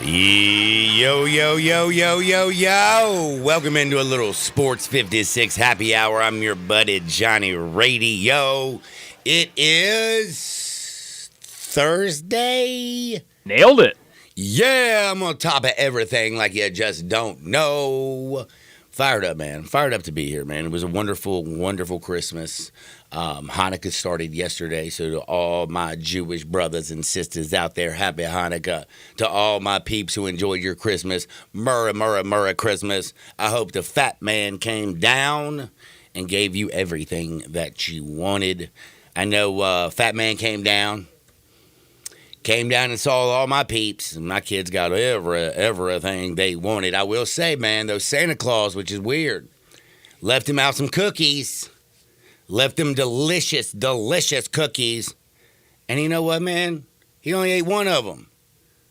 Yo, yo, yo, yo, yo, yo. Welcome into a little Sports 56 happy hour. I'm your buddy, Johnny Radio. It is Thursday. Nailed it. Yeah, I'm on top of everything like you just don't know. Fired up, man. Fired up to be here, man. It was a wonderful, wonderful Christmas. Hanukkah started yesterday, so to all my Jewish brothers and sisters out there, happy Hanukkah. To all my peeps who enjoyed your Christmas, Merry Christmas. I hope the fat man came down and gave you everything that you wanted. I know fat man came down and saw all my peeps, and my kids got everything they wanted. I will say, man, those Santa Claus, which is weird, left him out some cookies. Left them delicious, delicious cookies. And you know what, man? He only ate one of them.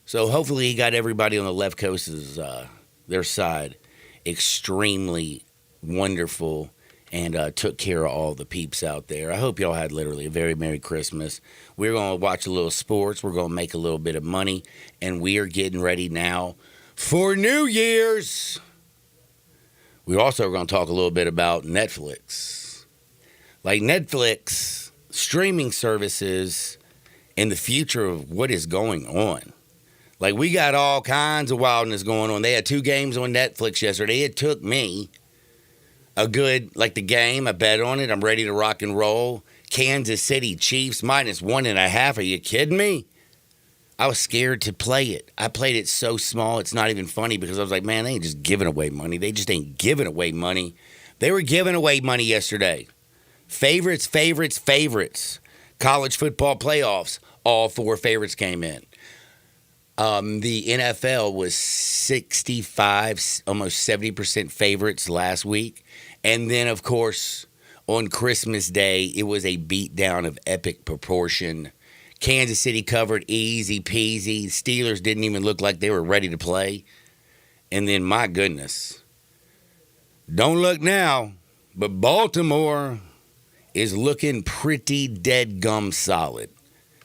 So hopefully he got everybody on the left coast's their side extremely wonderful and took care of all the peeps out there. I hope y'all had literally a very Merry Christmas. We're going to watch a little sports. We're going to make a little bit of money. And we are getting ready now for New Year's. We're also going to talk a little bit about Netflix. Like Netflix, streaming services, and the future of what is going on. Like, we got all kinds of wildness going on. They had 2 games on Netflix yesterday. It took me the game, I bet on it. I'm ready to rock and roll. Kansas City Chiefs -1.5. Are you kidding me? I was scared to play it. I played it so small, it's not even funny because I was like, man, they ain't just giving away money. They just ain't giving away money. They were giving away money yesterday. Favorites. College football playoffs, all 4 favorites came in. The NFL was 65, almost 70% favorites last week. And then, of course, on Christmas Day, it was a beatdown of epic proportion. Kansas City covered easy peasy. Steelers didn't even look like they were ready to play. And then, my goodness, don't look now, but Baltimore is looking pretty dead gum solid.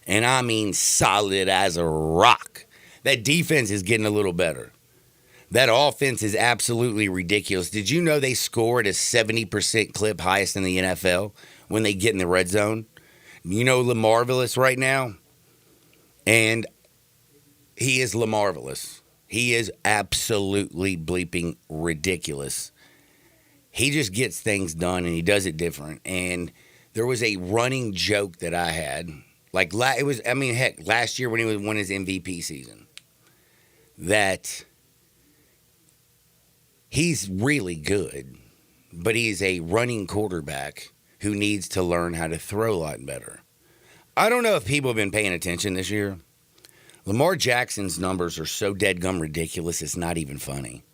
And I mean solid as a rock. That defense is getting a little better. That offense is absolutely ridiculous. Did you know they score at a 70% clip, highest in the NFL, when they get in the red zone? You know LaMarvelous right now? And he is LaMarvelous. He is absolutely bleeping ridiculous. He just gets things done, and he does it different. And there was a running joke that I had. Last year when he won his MVP season, that he's really good, but he's a running quarterback who needs to learn how to throw a lot better. I don't know if people have been paying attention this year. Lamar Jackson's numbers are so deadgum ridiculous, it's not even funny.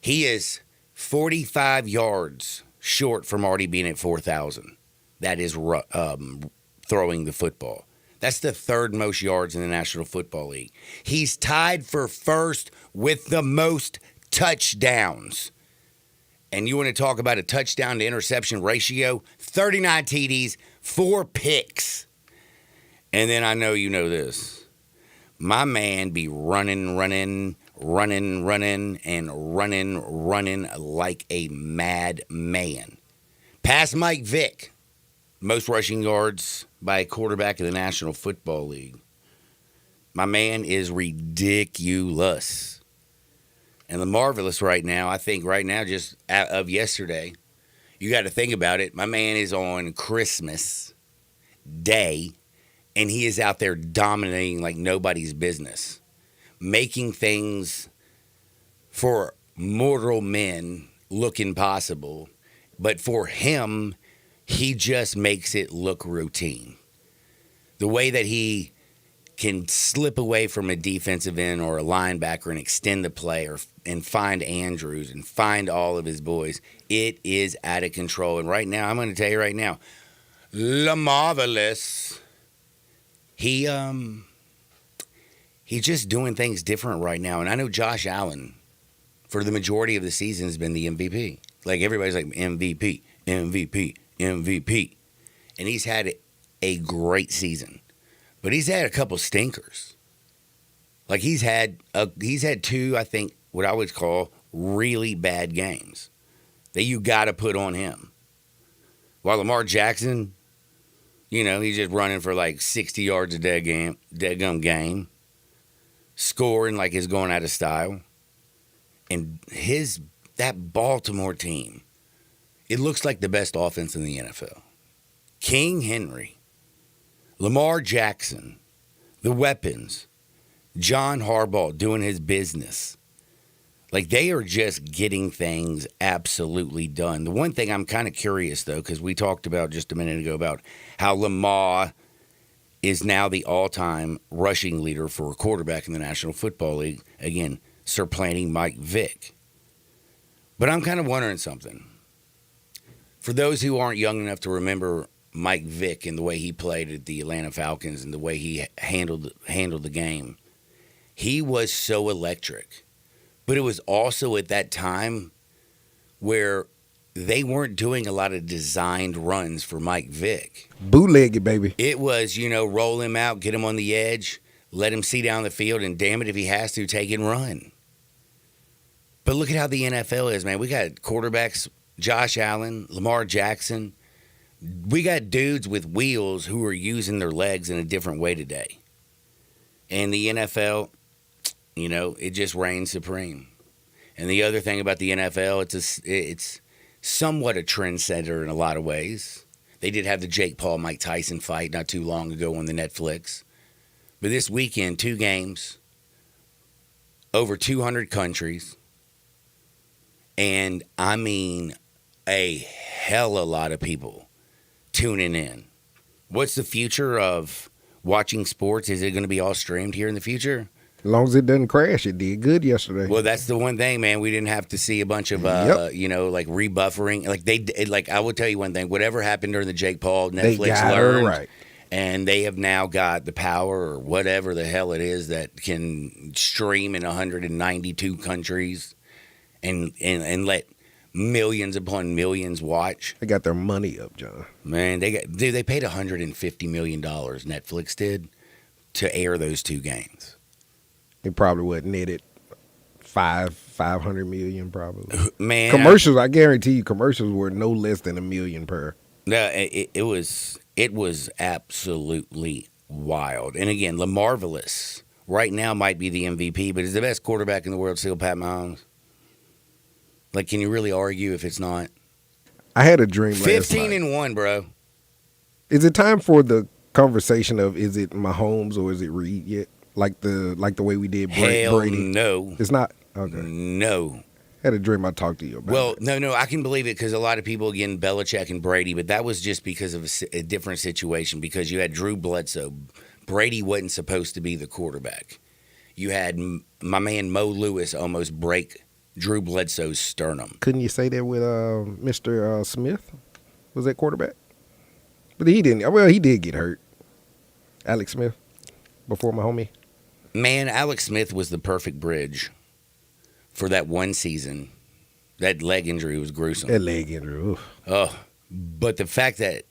He is 45 yards short from already being at 4,000. That is throwing the football. That's the 3rd most yards in the National Football League. He's tied for first with the most touchdowns. And you want to talk about a touchdown to interception ratio? 39 TDs, 4 picks. And then I know you know this. My man be running like a mad man. Past Mike Vick, most rushing yards by a quarterback in the National Football League. My man is ridiculous. And the marvelous right now, I think right now, just of yesterday, you got to think about it. My man is on Christmas Day, and he is out there dominating like nobody's business, making things for mortal men look impossible. But for him, he just makes it look routine. The way that he can slip away from a defensive end or a linebacker and extend the play and find Andrews and find all of his boys, it is out of control. And right now, I'm going to tell you right now, LaMarvelous, he's just doing things different right now. And I know Josh Allen, for the majority of the season, has been the MVP. Like, everybody's like, MVP, MVP, MVP. And he's had a great season. But he's had a couple stinkers. Like, he's had two, I think, what I would call really bad games that you got to put on him. While Lamar Jackson, he's just running for like 60 yards a dead game, scoring like it's going out of style. And that Baltimore team, it looks like the best offense in the NFL. King Henry, Lamar Jackson, the weapons, John Harbaugh doing his business. Like, they are just getting things absolutely done. The one thing I'm kind of curious, though, because we talked about just a minute ago about how Lamar is now the all-time rushing leader for a quarterback in the National Football League. Again, supplanting Mike Vick. But I'm kind of wondering something. For those who aren't young enough to remember Mike Vick and the way he played at the Atlanta Falcons and the way he handled the game, he was so electric. But it was also at that time where they weren't doing a lot of designed runs for Mike Vick. Bootleg it, baby. It was, roll him out, get him on the edge, let him see down the field, and damn it, if he has to, take and run. But look at how the NFL is, man. We got quarterbacks, Josh Allen, Lamar Jackson. We got dudes with wheels who are using their legs in a different way today. And the NFL, it just reigns supreme. And the other thing about the NFL, it's somewhat a trendsetter in a lot of ways. They did have the Jake Paul-Mike Tyson fight not too long ago on the Netflix. But this weekend, 2 games, over 200 countries, and I mean a hell of a lot of people tuning in. What's the future of watching sports? Is it going to be all streamed here in the future? As long as it doesn't crash, it did good yesterday. Well, that's the one thing, man. We didn't have to see a bunch of, like rebuffering. Like I will tell you one thing. Whatever happened during the Jake Paul, Netflix learned, right. And they have now got the power or whatever the hell it is that can stream in 192 countries and let millions upon millions watch. They got their money up, John. Man, they paid $150 million, Netflix did, to air those 2 games. It probably would netted $500 million probably. Man, commercials, I guarantee you, commercials were no less than $1 million per. No, it was absolutely wild. And again, LaMarvelous right now might be the MVP, but is the best quarterback in the world still Pat Mahomes? Like, can you really argue if it's not? I had a dream last night. 15-1, bro. Is it time for the conversation of is it Mahomes or is it Reed yet? Like the way we did Hell Brady? No. It's not? Okay. No. I had a dream I talked to you about. Well, no, I can believe it because a lot of people, again, Belichick and Brady, but that was just because of a different situation because you had Drew Bledsoe. Brady wasn't supposed to be the quarterback. You had my man Mo Lewis almost break Drew Bledsoe's sternum. Couldn't you say that with Mr. Smith? Was that quarterback? But he didn't. Well, he did get hurt. Alex Smith before my homie. Man, Alex Smith was the perfect bridge for that one season. That leg injury was gruesome. That leg injury, oof. Oh, but the fact that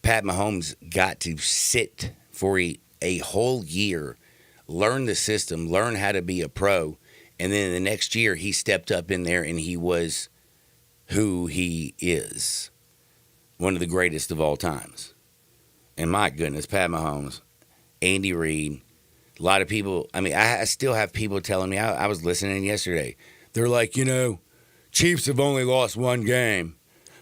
Pat Mahomes got to sit for a whole year, learn the system, learn how to be a pro, and then the next year he stepped up in there and he was who he is. One of the greatest of all times. And my goodness, Pat Mahomes, Andy Reid, a lot of people, I still have people telling me, I was listening yesterday. They're like, Chiefs have only lost 1 game,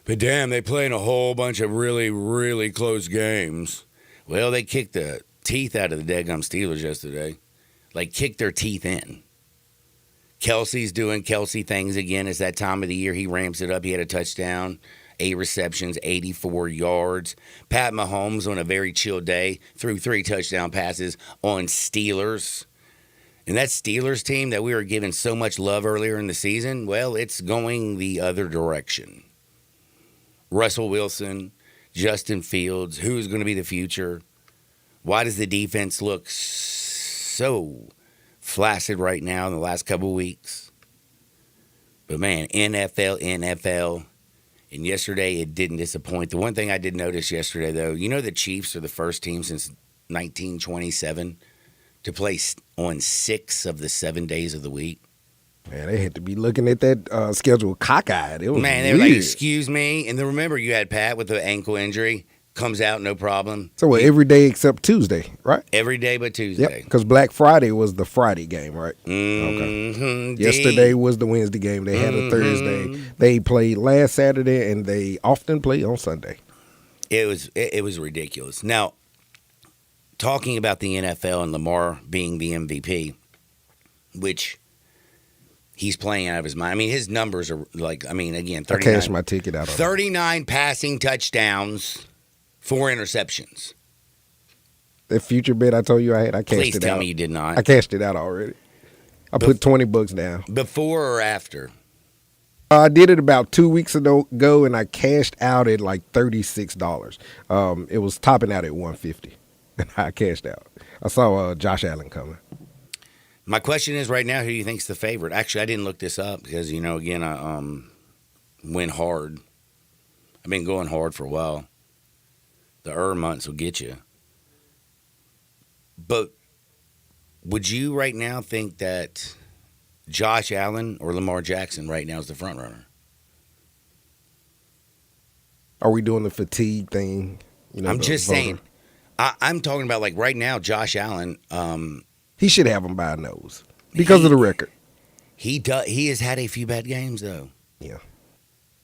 but damn, they play in a whole bunch of really, really close games. Well, they kicked the teeth out of the daggum Steelers yesterday. Like, kicked their teeth in. Kelsey's doing Kelsey things again. It's that time of the year. He ramps it up. He had a touchdown, 8 receptions, 84 yards. Pat Mahomes on a very chill day threw 3 touchdown passes on Steelers. And that Steelers team that we were giving so much love earlier in the season, well, it's going the other direction. Russell Wilson, Justin Fields, who's going to be the future? Why does the defense look so flaccid right now in the last couple of weeks? But man, NFL. And yesterday it didn't disappoint. The one thing I did notice yesterday, though, the Chiefs are the first team since 1927 to play on 6 of the 7 days of the week. Man, they had to be looking at that schedule cockeyed. It was Man, they were like, excuse me. And then remember, you had Pat with the ankle injury. Comes out, no problem. So every day except Tuesday, right? Every day but Tuesday. Yep, because Black Friday was the Friday game, right? Mm-hmm. Okay. Yesterday was the Wednesday game. They had a Thursday. They played last Saturday, and they often play on Sunday. It was ridiculous. Now, talking about the NFL and Lamar being the MVP, which he's playing out of his mind. I mean, his numbers are again, 39. I cashed my ticket out on 39 passing touchdowns. 4 interceptions. That future bet I told you I had, I cashed it out. Please tell me you did not. I cashed it out already. I put $20 down. Before or after? I did it about 2 weeks ago, and I cashed out at like $36. It was topping out at $150, and I cashed out. I saw Josh Allen coming. My question is right now, who do you think's the favorite? Actually, I didn't look this up because again, I went hard. I've been going hard for a while. The months will get you. But would you right now think that Josh Allen or Lamar Jackson right now is the front runner? Are we doing the fatigue thing? I'm just saying. I'm talking about like right now, Josh Allen. He should have him by a nose because of the record. He does. He has had a few bad games though. Yeah.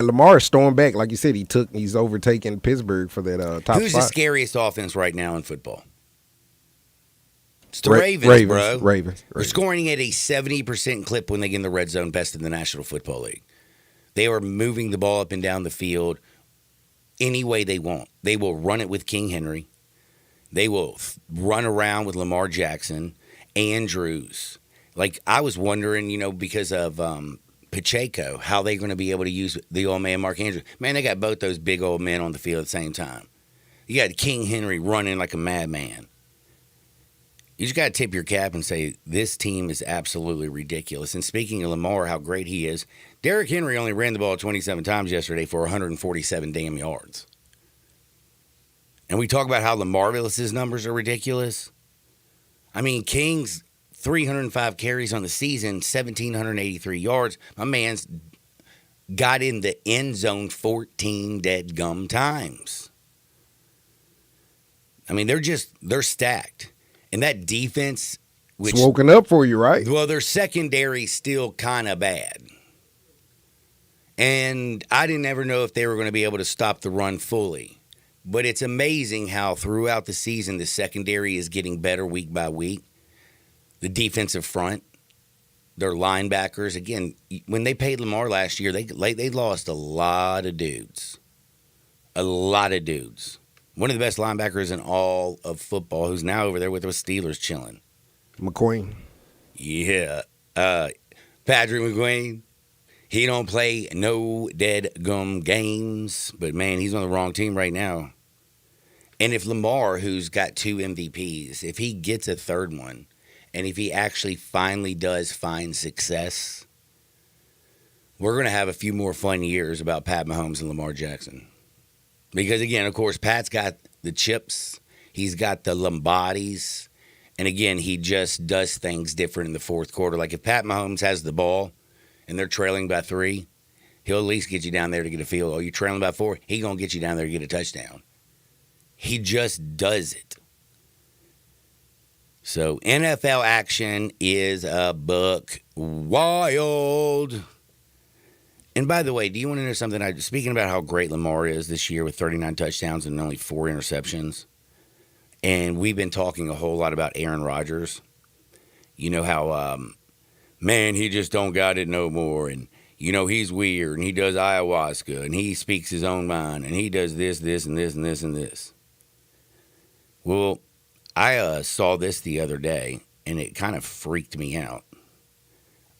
Lamar stormed back, like you said. He's overtaken Pittsburgh for that top Who's spot. the scariest offense right now in football? It's the Ravens, bro. Ravens. They're scoring at a 70% clip when they get in the red zone, best in the National Football League. They are moving the ball up and down the field any way they want. They will run it with King Henry. They will run around with Lamar Jackson, Andrews. Like I was wondering, because of Pacheco, how they going to be able to use the old man Mark Andrews. Man, they got both those big old men on the field at the same time. You got King Henry running like a madman. You just got to tip your cap and say, this team is absolutely ridiculous. And speaking of Lamar, how great he is, Derrick Henry only ran the ball 27 times yesterday for 147 damn yards. And we talk about how Lamarvelous's numbers are ridiculous. I mean, King's 305 carries on the season, 1,783 yards. My man's got in the end zone 14 dead gum times. I mean, they're stacked. And that defense, which it's woken up for you, right? Well, their secondary's still kind of bad. And I didn't ever know if they were going to be able to stop the run fully. But it's amazing how throughout the season the secondary is getting better week by week. The defensive front, their linebackers. Again, when they paid Lamar last year, they lost a lot of dudes. A lot of dudes. One of the best linebackers in all of football, who's now over there with the Steelers chilling. McQueen. Yeah. Patrick McQueen. He don't play no dead gum games. But, man, he's on the wrong team right now. And if Lamar, who's got 2 MVPs, if he gets a third one, and if he actually finally does find success, we're going to have a few more fun years about Pat Mahomes and Lamar Jackson. Because, again, of course, Pat's got the chips. He's got the Lombardis. And, again, he just does things different in the fourth quarter. Like if Pat Mahomes has the ball and they're trailing by 3, he'll at least get you down there to get a field goal. You're trailing by 4, he's going to get you down there to get a touchdown. He just does it. So, NFL action is a buck wild. And by the way, do you want to know something? Speaking about how great Lamar is this year with 39 touchdowns and only 4 interceptions, and we've been talking a whole lot about Aaron Rodgers. You know how man, he just don't got it no more. And, he's weird and he does ayahuasca and he speaks his own mind and he does this, this, and this, and this, and this. Well, I saw this the other day and it kind of freaked me out.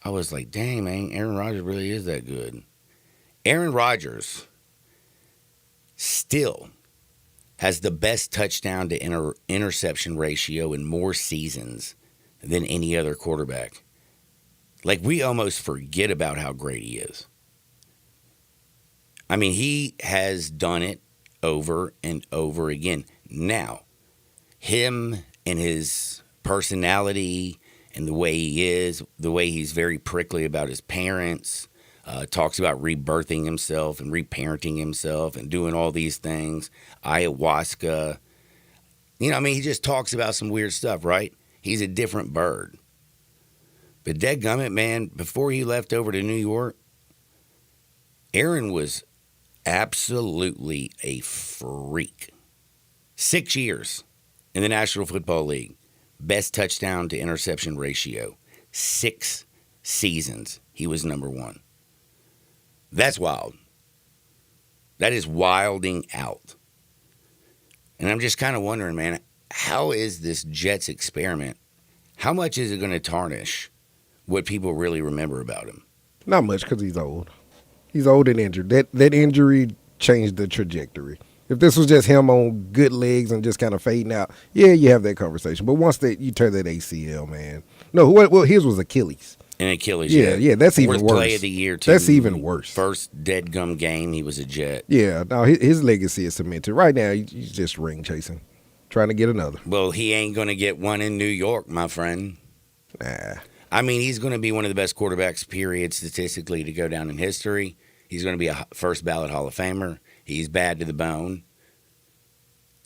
I was like, dang, man, Aaron Rodgers really is that good. Aaron Rodgers still has the best touchdown to interception ratio in more seasons than any other quarterback. Like, we almost forget about how great he is. I mean, he has done it over and over again. Now, him and his personality and the way he is, the way he's very prickly about his parents, talks about rebirthing himself and reparenting himself and doing all these things, ayahuasca. He just talks about some weird stuff, right? He's a different bird. But dadgummit, man, before he left over to New York, Aaron was absolutely a freak. 6 years in the National Football League. Best touchdown to interception ratio. 6 seasons he was number one. That's wild. That is wilding out. And I'm just kind of wondering, man, how is this Jets experiment? How much is it going to tarnish what people really remember about him? Not much, because he's old. He's old and injured. That injury changed the trajectory. If this was just him on good legs and just kind of fading out, yeah, you have that conversation. But once you turn that ACL, man. No, well, his was Achilles. And Achilles, yeah, that's even worse. Play of the year, too. That's even worse. First dead gum game, he was a Jet. Yeah, no, his legacy is cemented. Right now, he's just ring chasing, trying to get another. Well, he ain't going to get one in New York, my friend. Nah. I mean, he's going to be one of the best quarterbacks, period, statistically, to go down in history. He's going to be a first ballot Hall of Famer. He's bad to the bone.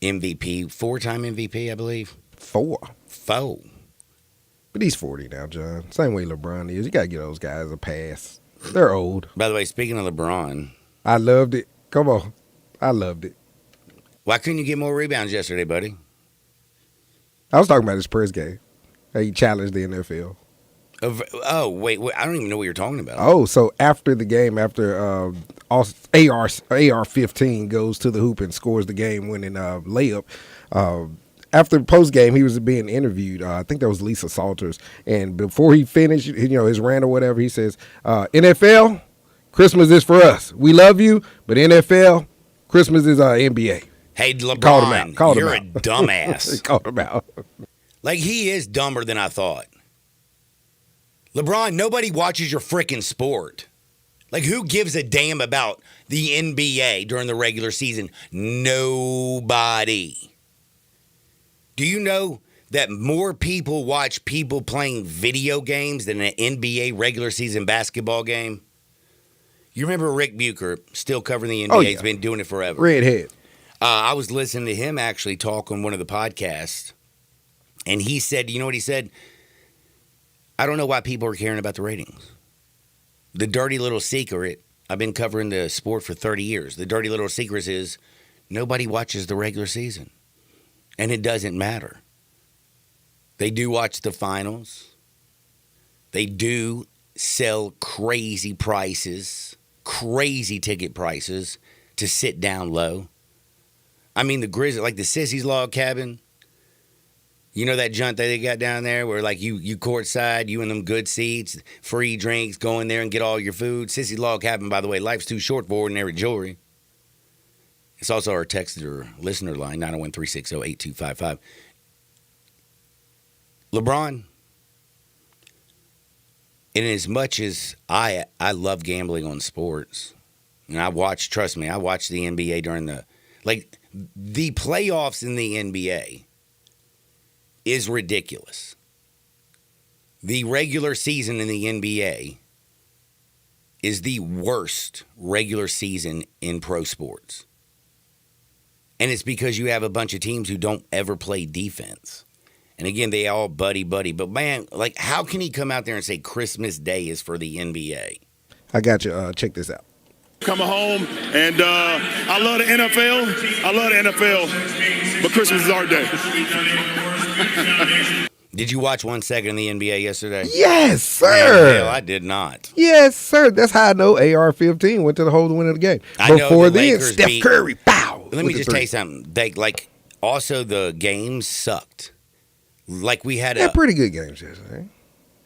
MVP, 4-time MVP, I believe. 4. But he's 40 now, John. Same way LeBron is. You got to give those guys a pass. They're old. By the way, speaking of LeBron. I loved it. Come on. I loved it. Why couldn't you get more rebounds yesterday, buddy? I was talking about his press game. He challenged the NFL. Oh, wait, I don't even know what you're talking about. Oh, so after the game, after AR-15 goes to the hoop and scores the game-winning layup, after the post game, he was being interviewed. I think that was Lisa Salters, and before he finished, his rant or whatever, he says, "NFL, Christmas is for us. We love you, but NFL, Christmas is NBA." Hey, LeBron, you're a dumbass. He called him out. Like, he is dumber than I thought. LeBron, nobody watches your freaking sport. Like, who gives a damn about the NBA during the regular season? Nobody. Do you know that more people watch people playing video games than an NBA regular season basketball game? You remember Rick Bucher, still covering the NBA? Oh, yeah. He's been doing it forever. Redhead. I was listening to him actually talk on one of the podcasts, and he said, you know what he said? I don't know why people are caring about the ratings. The dirty little secret, I've been covering the sport for 30 years. The dirty little secret is nobody watches the regular season. And it doesn't matter. They do watch the finals. They do sell crazy prices, crazy ticket prices to sit down low. I mean, the Grizzlies, like the Sissy's Log Cabin. You know that junk that they got down there where, like, you courtside, you in them good seats, free drinks, go in there and get all your food. Sissy's Log Cabin, by the way, life's too short for ordinary jewelry. It's also our text or listener line, 901-360-8255. LeBron, in as much as I love gambling on sports, and trust me, I watch the NBA during the playoffs in the NBA is ridiculous. The regular season in the NBA is the worst regular season in pro sports. And it's because you have a bunch of teams who don't ever play defense. And again, they all buddy. But man, like, how can he come out there and say Christmas Day is for the NBA? I got you. Check this out. Coming home, and I love the NFL. But Christmas is our day. Did you watch 1 second of the NBA yesterday? Yes, Man, sir. hell, I did not. Yes, sir. That's how I know AR-15 went to the hole to win of the game. I know Before the then, Lakers Steph beat- Curry, pow. Let me just tell you something. They also the games sucked. Like we had Yeah, pretty good games yesterday.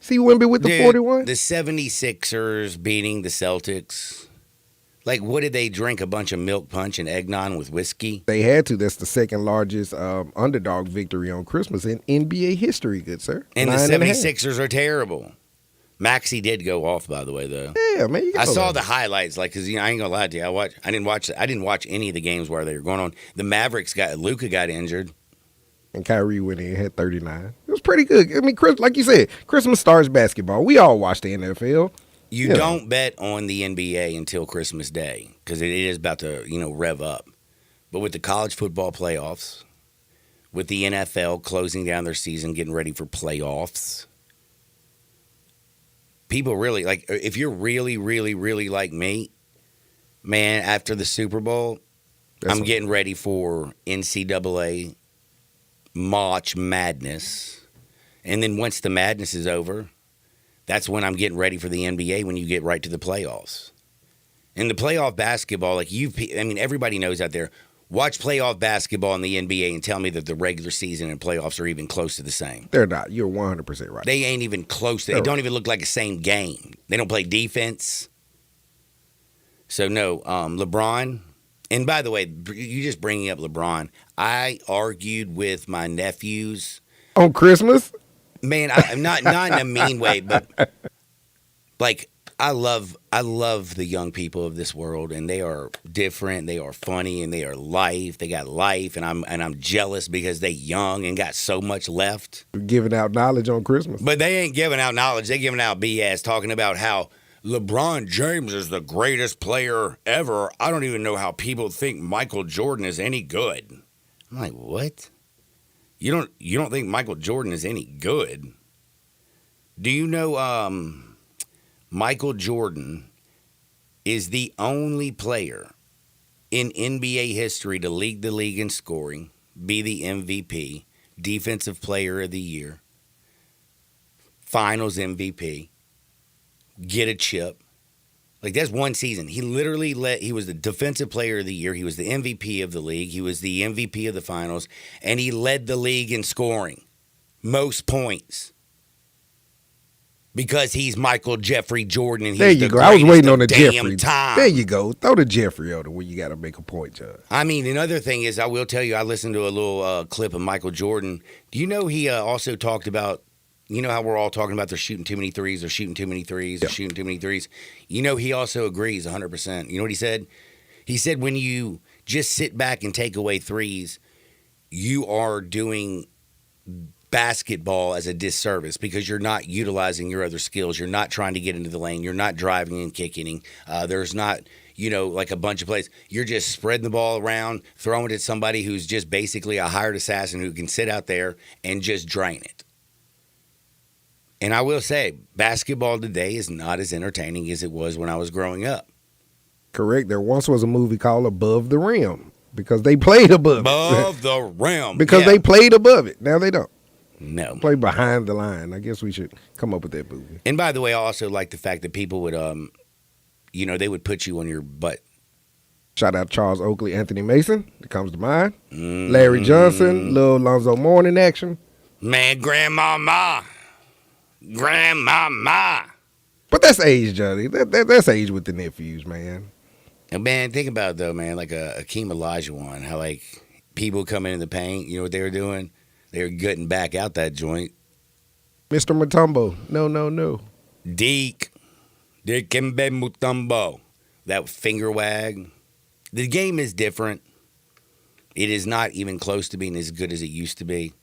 See Wemby with the 41? The 76ers beating the Celtics. Like, what did they drink? A bunch of milk punch and eggnog with whiskey? They had to. That's the second largest underdog victory on Christmas in NBA history, good sir. And the 9.5. 76ers are terrible. Maxey did go off, by the way, though. Yeah, man. I saw the highlights, because I ain't gonna lie to you. I didn't watch any of the games where they were going on. The Mavericks Luka got injured. And Kyrie went in, had 39. It was pretty good. I mean, like you said, Christmas stars basketball. We all watch the NFL. You Yeah. don't bet on the NBA until Christmas Day because it is about to, rev up. But with the college football playoffs, with the NFL closing down their season, getting ready for playoffs, people really if you're really, really, really like me, man, after the Super Bowl, I'm getting ready for NCAA March Madness. And then once the madness is over, that's when I'm getting ready for the NBA when you get right to the playoffs. And the playoff basketball, everybody knows out there, watch playoff basketball in the NBA and tell me that the regular season and playoffs are even close to the same. They're not. You're 100% right. They ain't even close. They don't even look like the same game. They don't play defense. So, no, LeBron. And by the way, you just bringing up LeBron, I argued with my nephews. On Christmas? Man, I'm not in a mean way, but I love the young people of this world, and they are different, they are funny, and they are life. They got life, and I'm jealous because they young and got so much left. Giving out knowledge on Christmas. But they ain't giving out knowledge. They giving out BS, talking about how LeBron James is the greatest player ever. I don't even know how people think Michael Jordan is any good. I'm like, what? You don't think Michael Jordan is any good? Do you know Michael Jordan is the only player in NBA history to lead the league in scoring, be the MVP, Defensive Player of the Year, Finals MVP, get a chip. That's one season. He literally he was the Defensive Player of the Year. He was the MVP of the league. He was the MVP of the finals. And he led the league in scoring. Most points. Because he's Michael Jeffrey Jordan. And he's there you go. I was waiting on the Jeffrey. There you go. Throw the Jeffrey over where you got to make a point, Judge. Another thing is, I will tell you, I listened to a little clip of Michael Jordan. Do you know he also talked about, how we're all talking about they're shooting too many threes, they're shooting too many threes, they're shooting too many threes. He also agrees 100%. You know what he said? He said when you just sit back and take away threes, you are doing basketball as a disservice because you're not utilizing your other skills. You're not trying to get into the lane. You're not driving and kicking. There's not, a bunch of plays. You're just spreading the ball around, throwing it at somebody who's just basically a hired assassin who can sit out there and just drain it. And I will say, basketball today is not as entertaining as it was when I was growing up. Correct. There once was a movie called Above the Rim because they played above Above the rim. because they played above it. Now they don't. No. Play behind the line. I guess we should come up with that movie. And by the way, I also like the fact that people would, they would put you on your butt. Shout out to Charles Oakley, Anthony Mason. That comes to mind. Larry Johnson, Lil Lonzo Mourning action. Man, grandmama. But that's age, Johnny. That's age with the nephews, man. And man, think about it though, man. Like a Akeem Olajuwon, how people come in the paint. You know what they were doing? They were getting back out that joint. Mr. Mutombo. No. Dikembe Mutombo. That finger wag. The game is different. It is not even close to being as good as it used to be.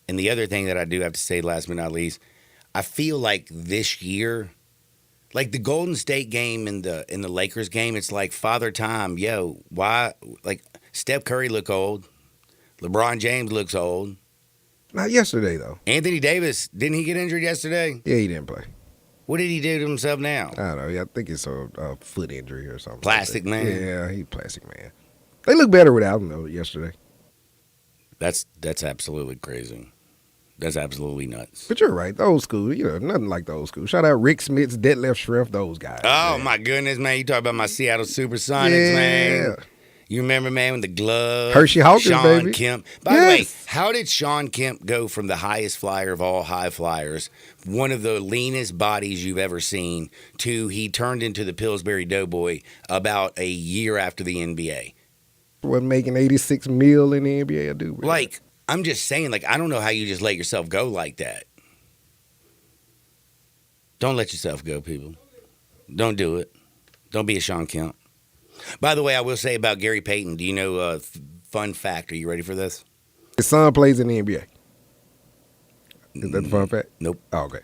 And the other thing that I do have to say, last but not least, I feel like this year, like the Golden State game and the Lakers game, it's like Father Time. Yo, why? Steph Curry look old. LeBron James looks old. Not yesterday, though. Anthony Davis, didn't he get injured yesterday? Yeah, he didn't play. What did he do to himself now? I don't know. I think it's a foot injury or something. Plastic man? Yeah, he's plastic man. They look better without him, though, yesterday. That's absolutely crazy. That's absolutely nuts. But you're right. The old school, nothing like the old school. Shout out Rick Smits, Detlef Schrempf, those guys. Oh, man. my goodness, man. You talk about my Seattle Supersonics, Yeah. man. You remember, man, with the glove? Hershey Hawkins, Sean baby. Kemp. By the way, Yes. how did Sean Kemp go from the highest flyer of all high flyers, one of the leanest bodies you've ever seen, to he turned into the Pillsbury Doughboy about a year after the NBA? Wasn't making $86 million in the NBA, I do. Like, I'm just saying, like, I don't know how you just let yourself go like that. Don't let yourself go, people. Don't do it. Don't be a Sean Kemp. By the way, I will say about Gary Payton, do you know fun fact? Are you ready for this? His son plays in the NBA. Is that the fun fact? Nope. Oh, okay.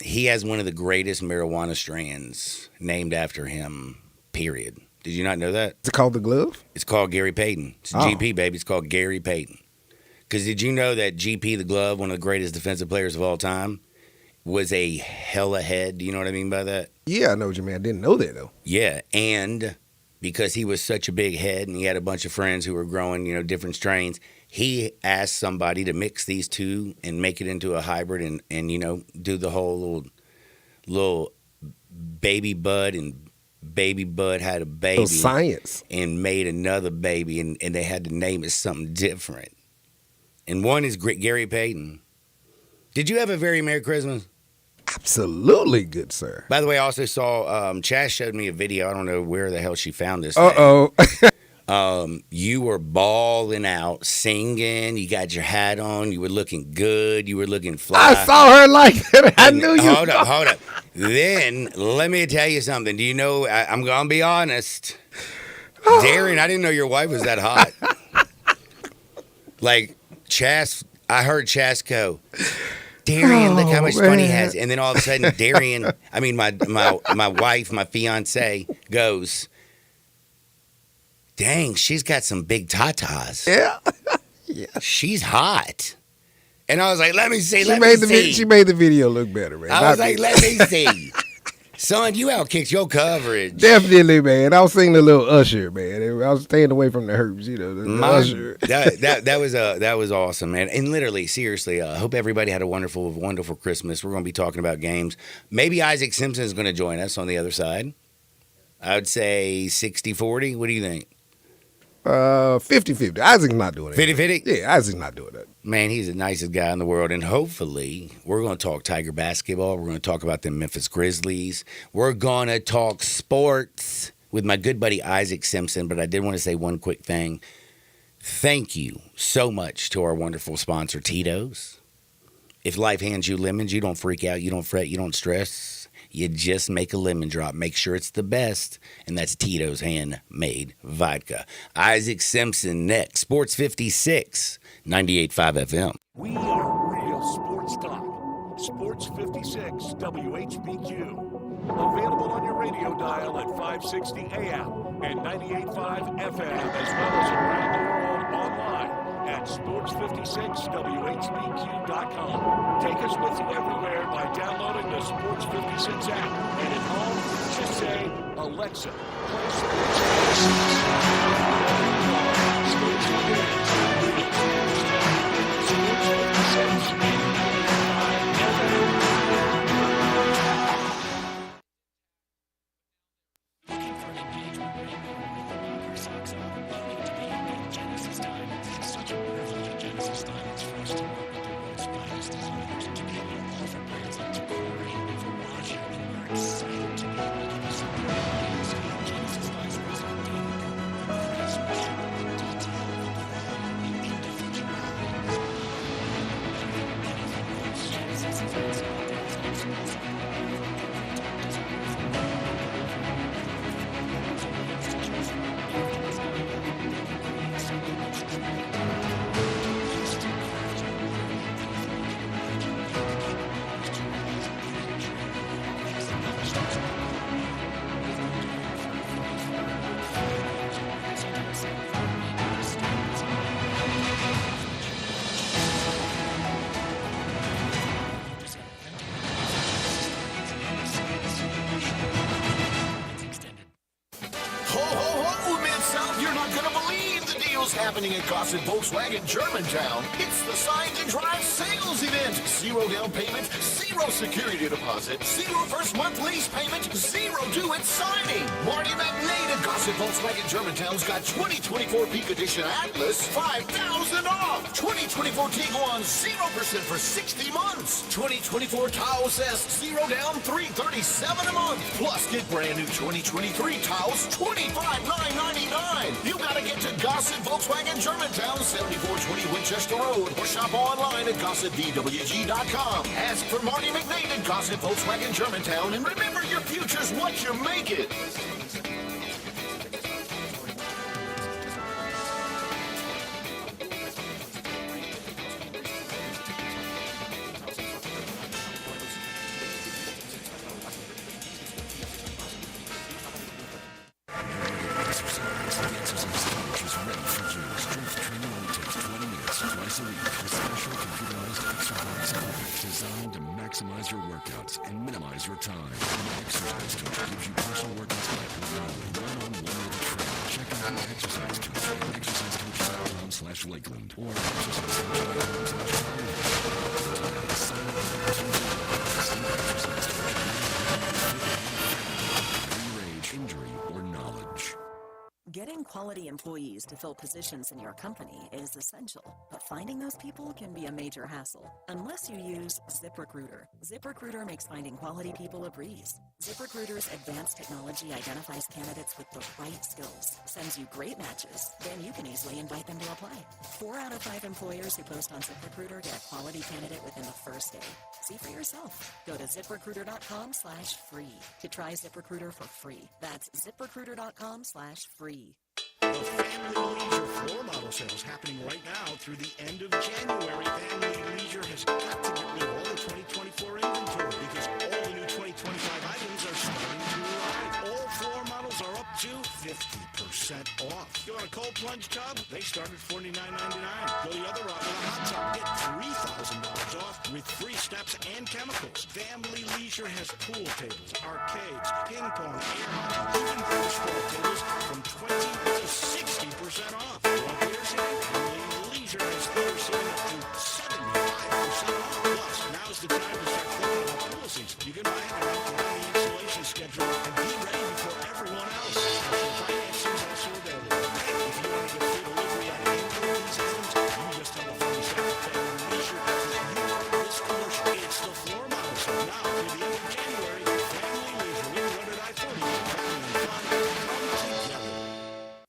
He has one of the greatest marijuana strands named after him, period. Did you not know that? Is it called the glove? It's called Gary Payton. It's Oh. GP, baby. It's called Gary Payton. Because did you know that GP the Glove, one of the greatest defensive players of all time, was a hella head? Do you know what I mean by that? Yeah, I know what you mean. I didn't know that, though. Yeah, and because he was such a big head and he had a bunch of friends who were growing, different strains, he asked somebody to mix these two and make it into a hybrid and do the whole little baby bud, and baby bud had a baby So science. and made another baby, and they had to name it something different. And one is Gary Payton. Did you have a very Merry Christmas? Absolutely good, sir. By the way, I also saw Chaz showed me a video. I don't know where the hell she found this thing. Uh-oh. You were balling out, singing. You got your hat on. You were looking good. You were looking fly. I saw her like that. I knew you. Hold up. Then, let me tell you something. Do you know, I'm going to be honest. Darren, I didn't know your wife was that hot. Like, Chaz, I heard Chaz go, Darian, look how much fun he has. And then all of a sudden, Darian, I mean, my wife, my fiance, goes, dang, she's got some big tatas. Yeah. She's hot. And I was like, let me see, She let made me the see. she made the video look better, man. I was like, let me see. Son, you outkicked your coverage. Definitely, man. I was singing a little Usher, man. I was staying away from the herbs, the Usher. that was awesome, man. And literally, seriously, I hope everybody had a wonderful, wonderful Christmas. We're going to be talking about games. Maybe Isaac Simpson is going to join us on the other side. I would say 60-40. What do you think? 50-50. Isaac's not doing it. 50-50? Yeah, Isaac's not doing that. Man, he's the nicest guy in the world. And hopefully, we're going to talk Tiger basketball. We're going to talk about the Memphis Grizzlies. We're going to talk sports with my good buddy Isaac Simpson. But I did want to say one quick thing. Thank you so much to our wonderful sponsor, Tito's. If life hands you lemons, you don't freak out, you don't fret, you don't stress. You just make a lemon drop. Make sure it's the best, and that's Tito's handmade vodka. Isaac Simpson next. Sports 56, 98.5 FM. We are real sports talk. Sports 56 WHBQ. Available on your radio dial at 560 AM and 98.5 FM, as well as around the world online at sports56whbq.com. Take us with you everywhere by downloading the Sports 56 app. And at home, just say, Alexa, play Sports 56. Sports 56. Looking for an engagement ring or your socks off, you need to be at Genesis Diamonds. It's such a privilege at Genesis Diamonds for us to work with the world's finest designers to give you all from brands like Tacori and Versace, and we're excited to be able to give you some of the Genesis Vice President David Cooper, impressed with the detail of the happening at Gossett Volkswagen Germantown. It's the Sign to Drive sales event. 0 down payment, 0 security deposit, 0 first month lease payment, 0 due at signing. Marty McNade at Gossett Volkswagen Germantown's got 2024 Peak Edition Atlas, $5,000 off. 2024 Tiguan, 0% for 60 months. 2024 Taos S, 0 down, $337 a month. Plus, get brand new 2023 Taos, $25,999. You gotta get to Gossett Volkswagen Germantown, 7420 Winchester Road, or shop online at GossettVWG.com. Ask for Marty McNade at Gossett Volkswagen Germantown, and remember, your future's what you make it. Designed to maximize your workouts and minimize your time. An exercise coach gives you personal workouts by one-on-one with a trainer. Check out the exercise coach at exercisecoach.com/Lakeland or exercisecoach.com/Lakeland. Injury or knowledge. Getting quality employees to fill positions in your company is essential, but finding those people can be a major hassle unless you use ZipRecruiter. ZipRecruiter makes finding quality people a breeze. ZipRecruiter's advanced technology identifies candidates with the right skills, sends you great matches, then you can easily invite them to apply. 4 out of 5 employers who post on ZipRecruiter get a quality candidate within the first day. See for yourself. Go to ZipRecruiter.com/free to try ZipRecruiter for free. That's ZipRecruiter.com/free. The Family Leisure floor model sale is happening right now through the end of January. Family Leisure has got to get rid of all the 2024 inventory because all the new 2025 items are starting to arrive. All floor models are up to 50% off. You want a cold plunge tub? They start at $49.99. Go the other route with a hot tub. Get $3,000 off with free steps and chemicals. Family Leisure has pool tables, arcades, ping pong, air hockey, even baseball tables from 20 to 60% off. Want beer seating? Family Leisure has theater seating up to 75% off. Plus, now's the time to start thinking about pool season. You can buy it and out the installation schedule and be ready before everyone else. Special financing is also available. If you want to get free delivery on any of these items, you just tell the phone staff at Family Leisure that you heard this commercial. It's the floor model sale now through the end of January. Family Leisure, we run it I-40. Family and fun come together.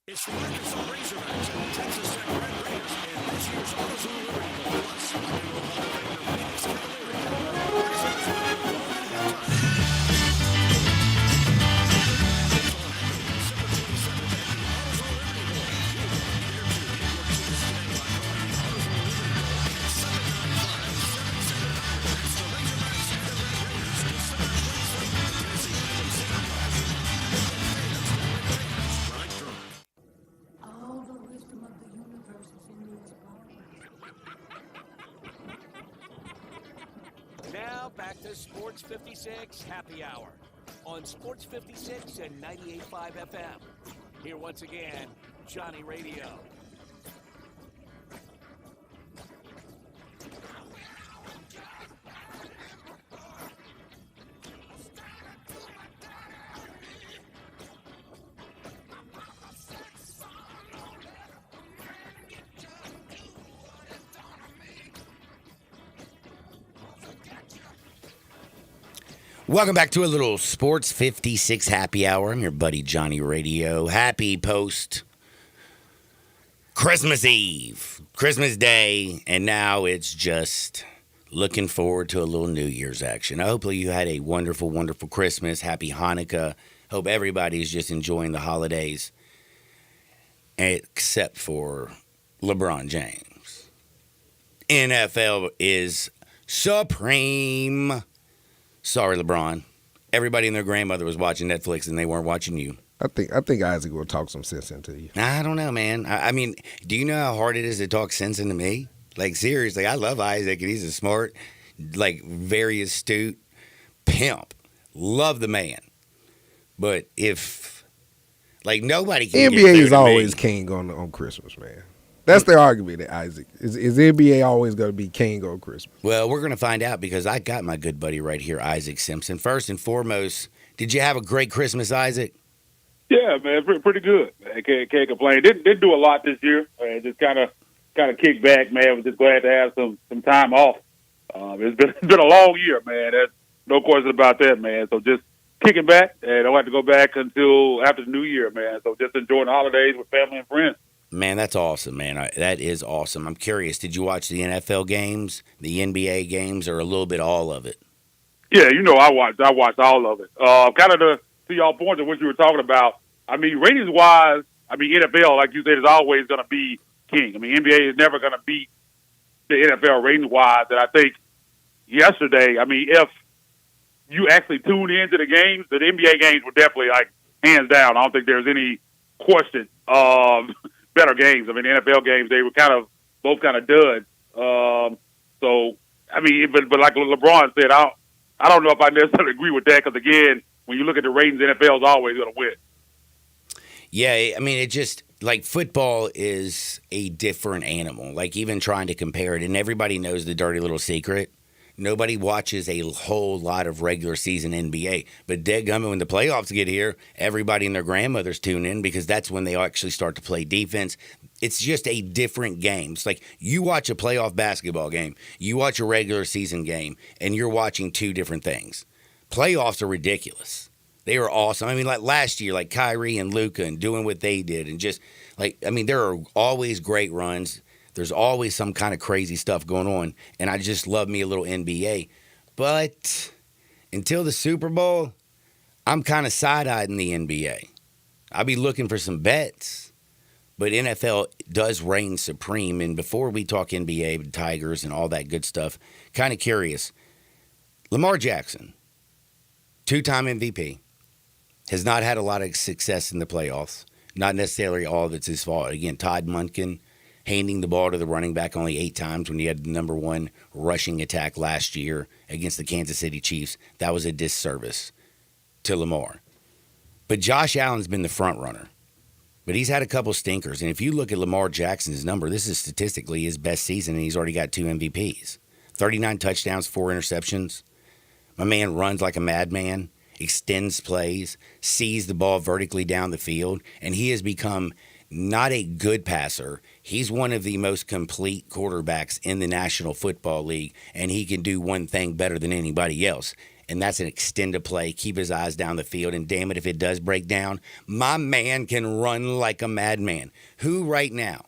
It's the Arkansas Razorbacks and the Texas Tech Red Raiders in this year's AutoZone Liberty Bowl. Plus, Iowa Hall of Famer Phoenix Cavaliers. Arkansas is winning the ball at halftime. All the wisdom of the universe is in its power. Now back to Sports 56 Happy Hour on Sports 56 and 98.5 FM. Here once again, Johnny Radio. Welcome back to a little Sports 56 Happy Hour. I'm your buddy Johnny Radio. Happy post Christmas Eve, Christmas Day, and now it's just looking forward to a little New Year's action. Hopefully you had a wonderful, wonderful Christmas. Happy Hanukkah. Hope everybody's just enjoying the holidays, except for LeBron James. NFL is supreme. Sorry, LeBron. Everybody and their grandmother was watching Netflix and they weren't watching you. I think Isaac will talk some sense into you. I don't know, man. I mean, do you know how hard it is to talk sense into me? Like, seriously, I love Isaac, and he's a smart, like, very astute pimp. Love the man. But if, like, nobody can NBA get through is to always me. king on Christmas, man. That's the argument, Isaac. Is the NBA always going to be king on Christmas? Well, we're going to find out because I got my good buddy right here, Isaac Simpson. First and foremost, did you have a great Christmas, Isaac? Yeah, man, pretty good. Man. Can't complain. Didn't do a lot this year. Just kind of kicked back, man. Was just glad to have some time off. It's been a long year, man. There's no question about that, man. So just kicking back, and I don't have to go back until after the new year, man. So just enjoying the holidays with family and friends. Man, that's awesome, man. That is awesome. I'm curious, did you watch the NFL games, the NBA games, or a little bit all of it? Yeah, I watched all of it. Kind of to y'all point of what you were talking about. I mean, ratings wise, NFL, like you said, is always going to be king. NBA is never going to beat the NFL ratings wise. And I think yesterday, if you actually tune into the games, the NBA games were definitely hands down. I don't think there's any question of better games. The NFL games, they were both kind of duds. But like LeBron said, I don't know if I necessarily agree with that because, again, when you look at the ratings, the NFL is always going to win. Yeah, it just, football is a different animal. Even trying to compare it, and everybody knows the dirty little secret. Nobody watches a whole lot of regular season NBA. But dadgummit, when the playoffs get here, everybody and their grandmothers tune in because that's when they actually start to play defense. It's just a different game. It's like you watch a playoff basketball game, you watch a regular season game, and you're watching two different things. Playoffs are ridiculous. They were awesome. Like last year, like Kyrie and Luka and doing what they did. And just, there are always great runs. There's always some kind of crazy stuff going on, and I just love me a little NBA. But until the Super Bowl, I'm kind of side-eyeing the NBA. I'll be looking for some bets, but NFL does reign supreme. And before we talk NBA, Tigers, and all that good stuff, kind of curious. Lamar Jackson, two-time MVP, has not had a lot of success in the playoffs. Not necessarily all of it's his fault. Again, Todd Monken handing the ball to the running back only 8 times when he had the number 1 rushing attack last year against the Kansas City Chiefs. That was a disservice to Lamar. But Josh Allen's been the front runner. But he's had a couple stinkers. And if you look at Lamar Jackson's number, this is statistically his best season, and he's already got 2 MVPs. 39 touchdowns, 4 interceptions. My man runs like a madman, extends plays, sees the ball vertically down the field, and he has become not a good passer. He's one of the most complete quarterbacks in the National Football League, and he can do one thing better than anybody else, and that's an extend a play, keep his eyes down the field, and damn it, if it does break down, my man can run like a madman. Who right now,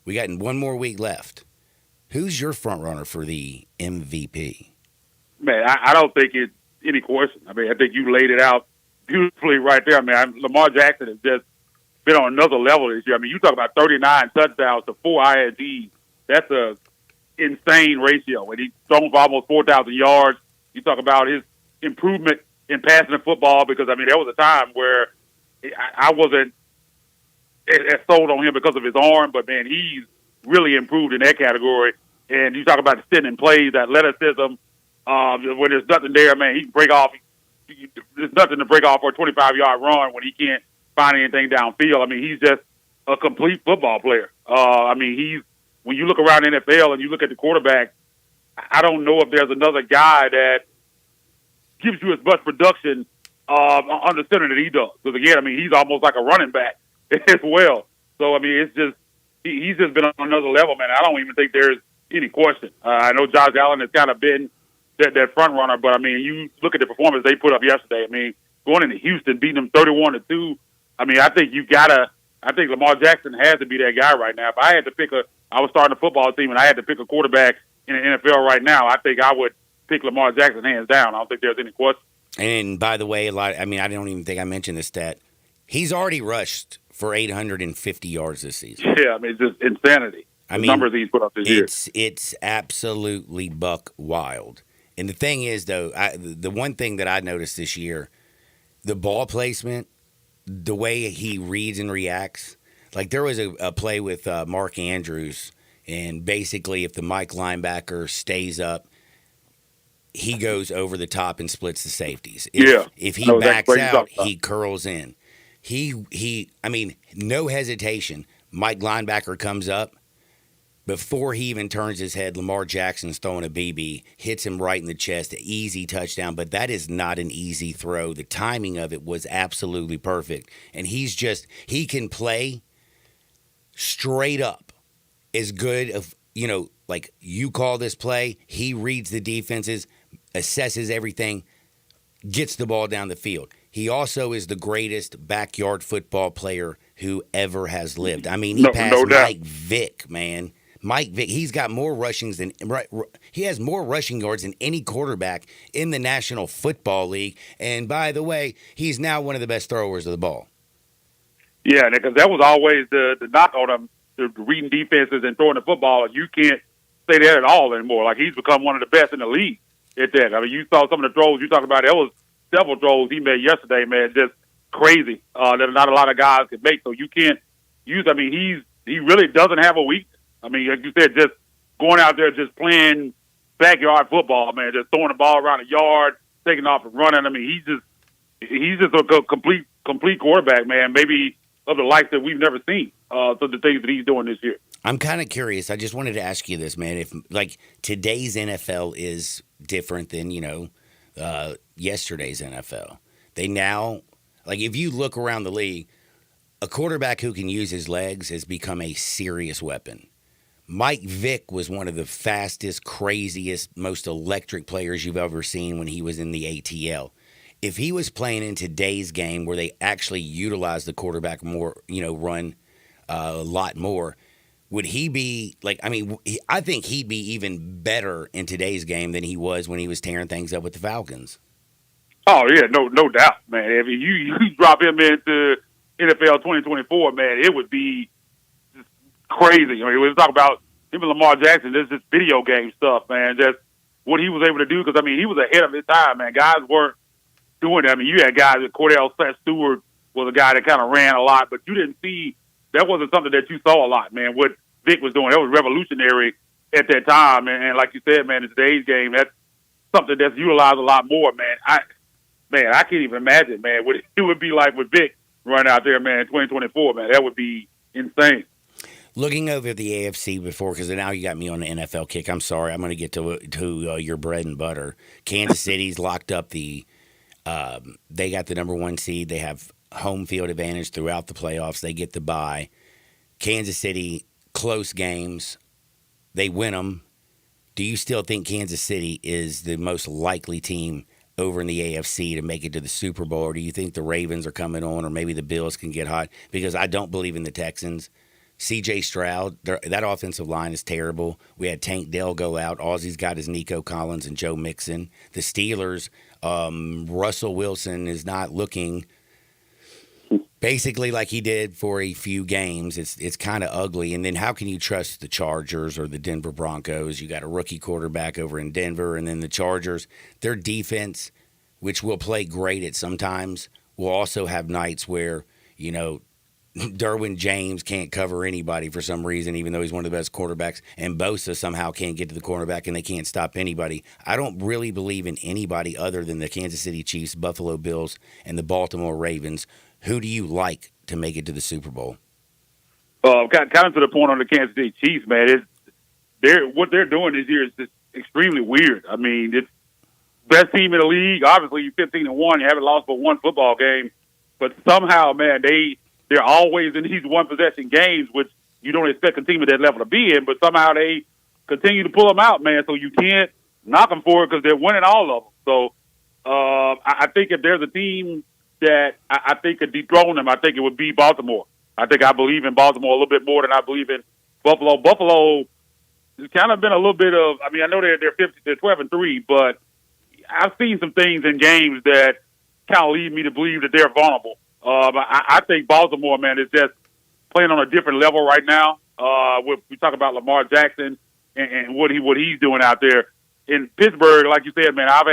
we got one more week left, who's your front runner for the MVP? Man, I don't think it's any question. I think you laid it out beautifully right there. Lamar Jackson has just been on another level this year. You talk about 39 touchdowns to 4 INTs. That's a insane ratio. And he's thrown for almost 4,000 yards. You talk about his improvement in passing the football because, there was a time where I wasn't as sold on him because of his arm, but, man, he's really improved in that category. And you talk about extending plays, athleticism. When there's nothing there, man, he can break off. There's nothing to break off for a 25-yard run when he can't find anything downfield. He's just a complete football player. He's when you look around the NFL and you look at the quarterback, I don't know if there's another guy that gives you as much production under center that he does. Because again, he's almost like a running back as well. So it's just he's just been on another level, man. I don't even think there's any question. I know Josh Allen has kind of been that front runner, but you look at the performance they put up yesterday. Going into Houston, beating them 31-2. I think Lamar Jackson has to be that guy right now. If I had to pick I was starting a football team and I had to pick a quarterback in the NFL right now, I think I would pick Lamar Jackson hands down. I don't think there's any question. And by the way, I don't even think I mentioned this stat. He's already rushed for 850 yards this season. Yeah, it's just insanity. The numbers he's put up this year. It's absolutely buck wild. And the thing is, though, the one thing that I noticed this year, the ball placement, the way he reads and reacts. There was a play with Mark Andrews, and basically if the Mike linebacker stays up, he goes over the top and splits the safeties. If he backs out, he curls in. He no hesitation. Mike linebacker comes up, before he even turns his head, Lamar Jackson's throwing a BB, hits him right in the chest, an easy touchdown, but that is not an easy throw. The timing of it was absolutely perfect. And he can play straight up as good of, like you call this play, he reads the defenses, assesses everything, gets the ball down the field. He also is the greatest backyard football player who ever has lived. I mean, he passed no doubt. Mike Vick, man. Mike Vick, he's got more rushings than he has more rushing yards than any quarterback in the National Football League. And by the way, he's now one of the best throwers of the ball. Yeah, because that was always the knock on him, the reading defenses and throwing the football. You can't say that at all anymore. Like, he's become one of the best in the league at that. I mean, you saw some of the throws you talked about. There was several throws he made yesterday, man, just crazy that not a lot of guys could make. So you can't use. I mean, he really doesn't have a weakness. I mean, like you said, just going out there, just playing backyard football, man, just throwing the ball around the yard, taking off and running. I mean, he's just a complete quarterback, man. Maybe of the likes that we've never seen. So the things that he's doing this year. I'm kind of curious. I just wanted to ask you this, man. If like today's NFL is different than yesterday's NFL, they now if you look around the league, a quarterback who can use his legs has become a serious weapon. Mike Vick was one of the fastest, craziest, most electric players you've ever seen when he was in the ATL. If he was playing in today's game where they actually utilize the quarterback more, run a lot more, would he be I think he'd be even better in today's game than he was when he was tearing things up with the Falcons. Oh, yeah, no doubt, man. If you drop him into NFL 2024, man, it would be just crazy. I mean, we talk about him and Lamar Jackson, this is video game stuff, man. Just what he was able to do, because, I mean, he was ahead of his time, man. Guys weren't doing that. I mean, you had guys, Cordell Stewart was a guy that kind of ran a lot, but you didn't see, that wasn't something that you saw a lot, man. What Vic was doing, that was revolutionary at that time. And like you said, man, in today's game, that's something that's utilized a lot more, man. I can't even imagine, man, what it would be like with Vic running out there, man, in 2024, man. That would be insane. Looking over the AFC before, because now you got me on the NFL kick. I'm sorry. I'm going to get to your bread and butter. Kansas City's locked up they got the number 1 seed. They have home field advantage throughout the playoffs. They get the bye. Kansas City, close games. They win them. Do you still think Kansas City is the most likely team over in the AFC to make it to the Super Bowl? Or do you think the Ravens are coming on, or maybe the Bills can get hot? Because I don't believe in the Texans. C.J. Stroud, that offensive line is terrible. We had Tank Dell go out. All he's got is Nico Collins and Joe Mixon. The Steelers, Russell Wilson is not looking basically like he did for a few games. It's kind of ugly. And then how can you trust the Chargers or the Denver Broncos? You got a rookie quarterback over in Denver, and then the Chargers, their defense, which will play great at sometimes, will also have nights where, Derwin James can't cover anybody for some reason, even though he's one of the best quarterbacks, and Bosa somehow can't get to the cornerback, and they can't stop anybody. I don't really believe in anybody other than the Kansas City Chiefs, Buffalo Bills, and the Baltimore Ravens. Who do you like to make it to the Super Bowl? Kind of to the point on the Kansas City Chiefs, man. What they're doing this year is just extremely weird. I mean, it's best team in the league. Obviously, you're 15-1. You haven't lost but one football game, but somehow, man, they're always in these one-possession games, which you don't expect a team at that level to be in, but somehow they continue to pull them out, man, so you can't knock them for it because they're winning all of them. So I think if there's a team that I think could dethrone them, I think it would be Baltimore. I believe in Baltimore a little bit more than I believe in Buffalo. Buffalo has kind of been a little bit of, I mean, I know they're 12-3, but I've seen some things in games that kind of lead me to believe that they're vulnerable. I think Baltimore, man, is just playing on a different level right now. We talk about Lamar Jackson and what he's doing out there in Pittsburgh. Like you said, man, I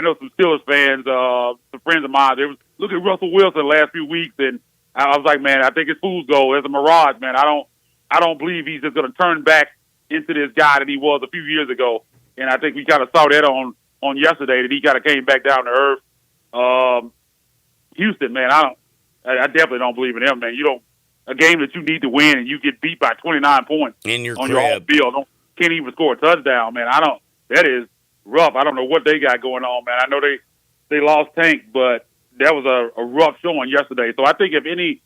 know some Steelers fans, some friends of mine. They was looking at Russell Wilson the last few weeks, and I was like, man, I think it's fool's gold. It's a mirage, man. I don't believe he's just going to turn back into this guy that he was a few years ago. And I think we kind of saw that on yesterday, that he kind of came back down to earth. Houston, man, I definitely don't believe in him, man. You a game that you need to win and you get beat by 29 points In your on your own crib. field. Can't even score a touchdown, man. That is rough. I don't know what they got going on, man. I know they lost Tank, but that was a rough showing yesterday. So I think if any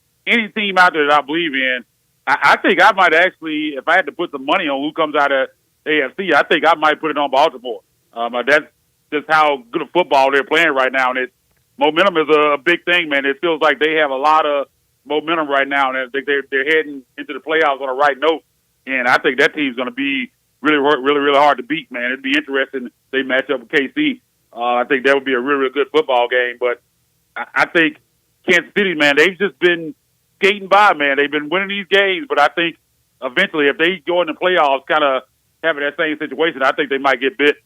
team out there that I believe in, I think I might actually, if I had to put some money on who comes out of AFC, I think I might put it on Baltimore. That's just how good a football they're playing right now. And momentum is a big thing, man. It feels like they have a lot of momentum right now, and I think they're heading into the playoffs on a right note. And I think that team's going to be really hard to beat, man. It'd be interesting if they match up with KC. I think that would be a really good football game. But I think Kansas City, man, they've just been skating by, man. They've been winning these games, but I think eventually if they go in the playoffs kind of having that same situation, I think they might get bit.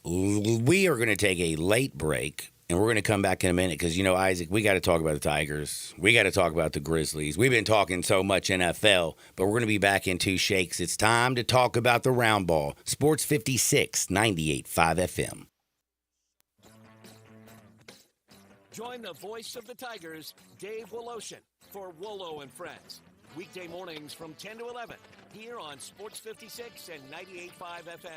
We are going to take a late break, and we're going to come back in a minute because, Isaac, we got to talk about the Tigers. We got to talk about the Grizzlies. We've been talking so much NFL, but we're going to be back in 2 shakes. It's time to talk about the round ball. Sports 56, 98.5 FM. Join the voice of the Tigers, Dave Woloshin, for Wolo and Friends. Weekday mornings from 10 to 11 here on Sports 56 and 98.5 FM.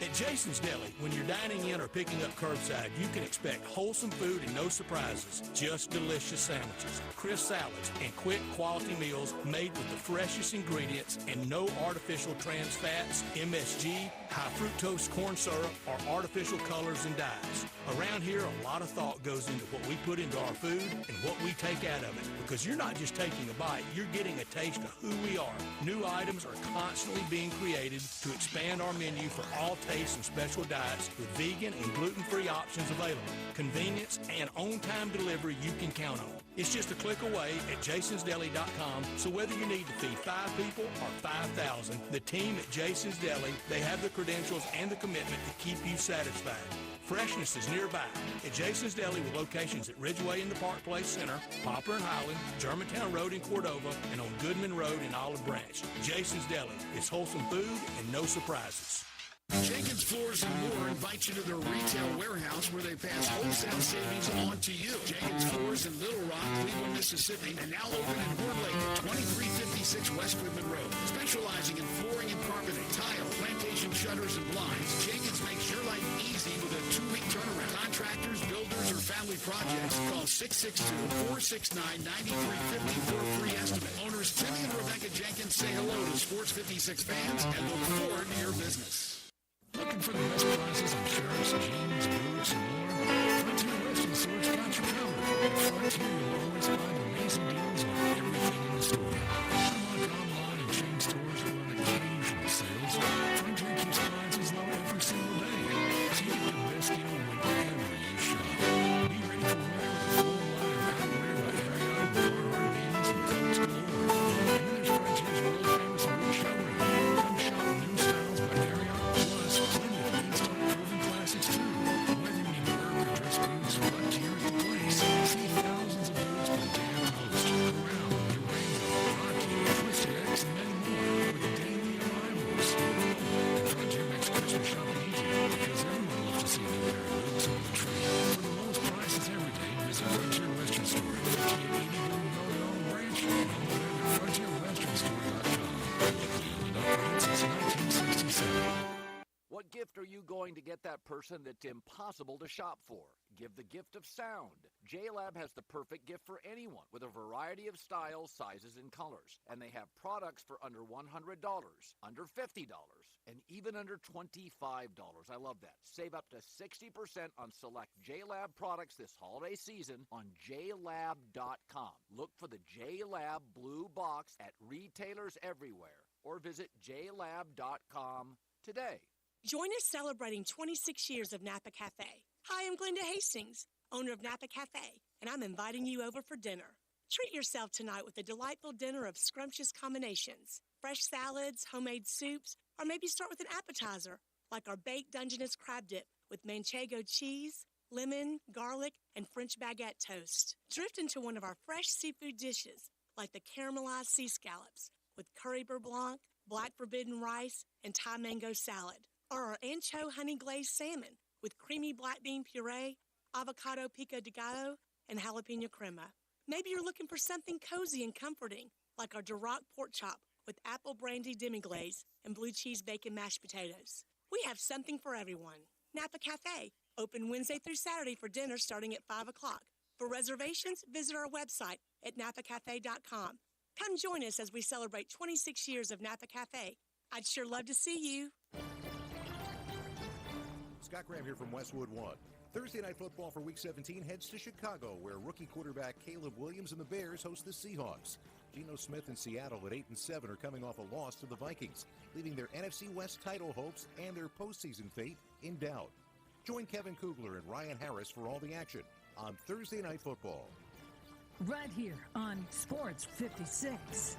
At Jason's Deli, when you're dining in or picking up curbside, you can expect wholesome food and no surprises. Just delicious sandwiches, crisp salads, and quick quality meals made with the freshest ingredients and no artificial trans fats, MSG, high fructose corn syrup, or artificial colors and dyes. Around here, a lot of thought goes into what we put into our food and what we take out of it. Because you're not just taking a bite, you're getting a taste of who we are. New items are constantly being created to expand our menu for all tastes and special diets with vegan and gluten-free options available. Convenience and on-time delivery you can count on. It's just a click away at jasonsdeli.com, so whether you need to feed 5 people or 5,000, the team at Jason's Deli, they have the credentials and the commitment to keep you satisfied. Freshness is nearby at Jason's Deli with locations at Ridgeway in the Park Place Center, Poplar and Highland, Germantown Road in Cordova, and on Goodman Road in Olive Branch. Jason's Deli. It's wholesome food and no surprises. Jenkins Floors and More invites you to their retail warehouse where they pass wholesale savings on to you. Jenkins Floors in Little Rock, Cleveland, Mississippi, and now open in Wood Lake at 2356 West Goodman Road. Specializing in flooring and carpeting, tile, plantation shutters, and blinds, Jenkins makes your life easy with a 2-week turnaround. Contractors, builders, or family projects, call 662-469-9350 for a free estimate. Owners Timmy and Rebecca Jenkins say hello to Sports 56 fans and look forward to your business. Looking for the best prices on shirts, jeans, boots, and more? Frontier Western Store's got you covered. At Frontier, you'll always find amazing deals on everything in the store. Unlike online and chain stores who run occasional sales, Frontier keeps prices low every single day, so you get the best deal whenever you shop. Be ready for wear with a full line of outerwear by Ariat, Carhartt, Vans, and coats galore. And then there's Frontier's world famous wood showroom. Come shop new styles by Ariat. Plus, plenty of in-stock proven classics too. Whether you need work or dress boots, Frontier's the place. See thousands of boots by Dan Post, Corral, Durango, Rocky, Twisted X, and many more with daily arrivals. And Frontier makes Christmas shopping easy because everyone loves to see a new pair of boots on the tree. For the lowest prices every day, visit Frontier Western Store, 5880 Boone Road, Olive Branch, and on the web at frontierwesternstore.com. Locally owned and operated since 1967. What gift are you going to get that person that's impossible to shop for? Give the gift of sound. JLab has the perfect gift for anyone with a variety of styles, sizes, and colors. And they have products for under $100, under $50, and even under $25. I love that. Save up to 60% on select JLab products this holiday season on JLab.com. Look for the JLab blue box at retailers everywhere or visit JLab.com today. Join us celebrating 26 years of Napa Cafe. Hi, I'm Glenda Hastings, owner of Napa Cafe, and I'm inviting you over for dinner. Treat yourself tonight with a delightful dinner of scrumptious combinations, fresh salads, homemade soups, or maybe start with an appetizer, like our baked Dungeness crab dip with manchego cheese, lemon, garlic, and French baguette toast. Drift into one of our fresh seafood dishes, like the caramelized sea scallops with curry beurre blanc, black forbidden rice, and Thai mango salad. Or our ancho honey glazed salmon with creamy black bean puree avocado pico de gallo, and jalapeno crema. Maybe you're looking for something cozy and comforting, like our Duroc pork chop with apple brandy demi-glaze and blue cheese bacon mashed potatoes. We have something for everyone. Napa Cafe, open Wednesday through Saturday for dinner starting at 5 o'clock. For reservations, visit our website at napacafe.com. Come join us as we celebrate 26 years of Napa Cafe. I'd sure love to see you. Scott Graham here from Westwood One. Thursday Night Football for Week 17 heads to Chicago, where rookie quarterback Caleb Williams and the Bears host the Seahawks. Geno Smith and Seattle at 8-7 are coming off a loss to the Vikings, leaving their NFC West title hopes and their postseason fate in doubt. Join Kevin Kugler and Ryan Harris for all the action on Thursday Night Football. Right here on Sports 56.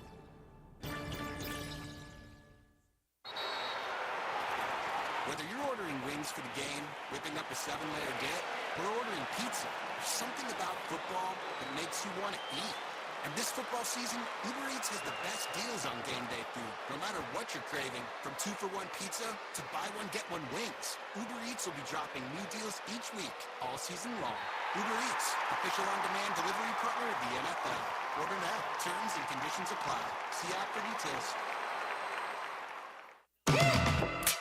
Whether you're ordering wings for the game, whipping up a 7-layer dip, or ordering pizza, there's something about football that makes you want to eat. And this football season, Uber Eats has the best deals on game day food, no matter what you're craving, from 2-for-1 pizza to buy one, get one wings. Uber Eats will be dropping new deals each week, all season long. Uber Eats, official on-demand delivery partner of the NFL. Order now. Terms and conditions apply. See app for details.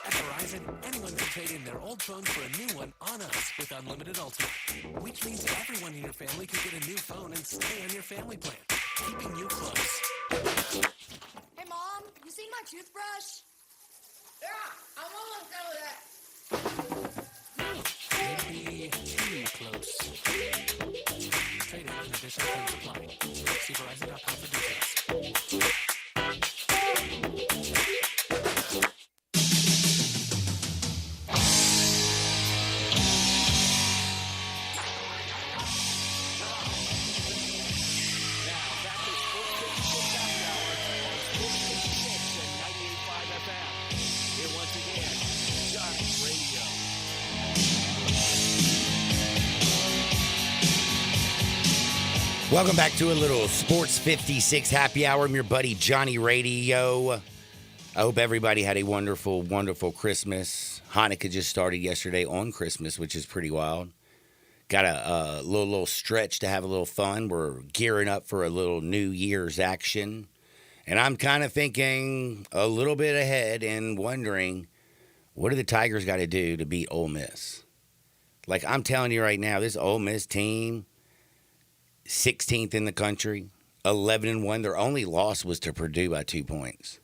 At Verizon, anyone can trade in their old phone for a new one on us with Unlimited Ultimate, which means everyone in your family can get a new phone and stay on your family plan, keeping you close. Hey, Mom, you seen my toothbrush? Yeah, I'm almost done with it. Maybe too close. Trade in an additional phone supply. See Verizon.com for details. Welcome back to a little Sports 56 happy hour. I'm your buddy Johnny Radio. I hope everybody had a wonderful, wonderful Christmas. Hanukkah just started yesterday on Christmas, which is pretty wild. Got a little stretch to have a little fun. We're gearing up for a little New Year's action. And I'm kind of thinking a little bit ahead and wondering, what do the Tigers got to do to beat Ole Miss? Like, I'm telling you right now, this Ole Miss team, 16th in the country, 11-1. Their only loss was to Purdue by 2 points.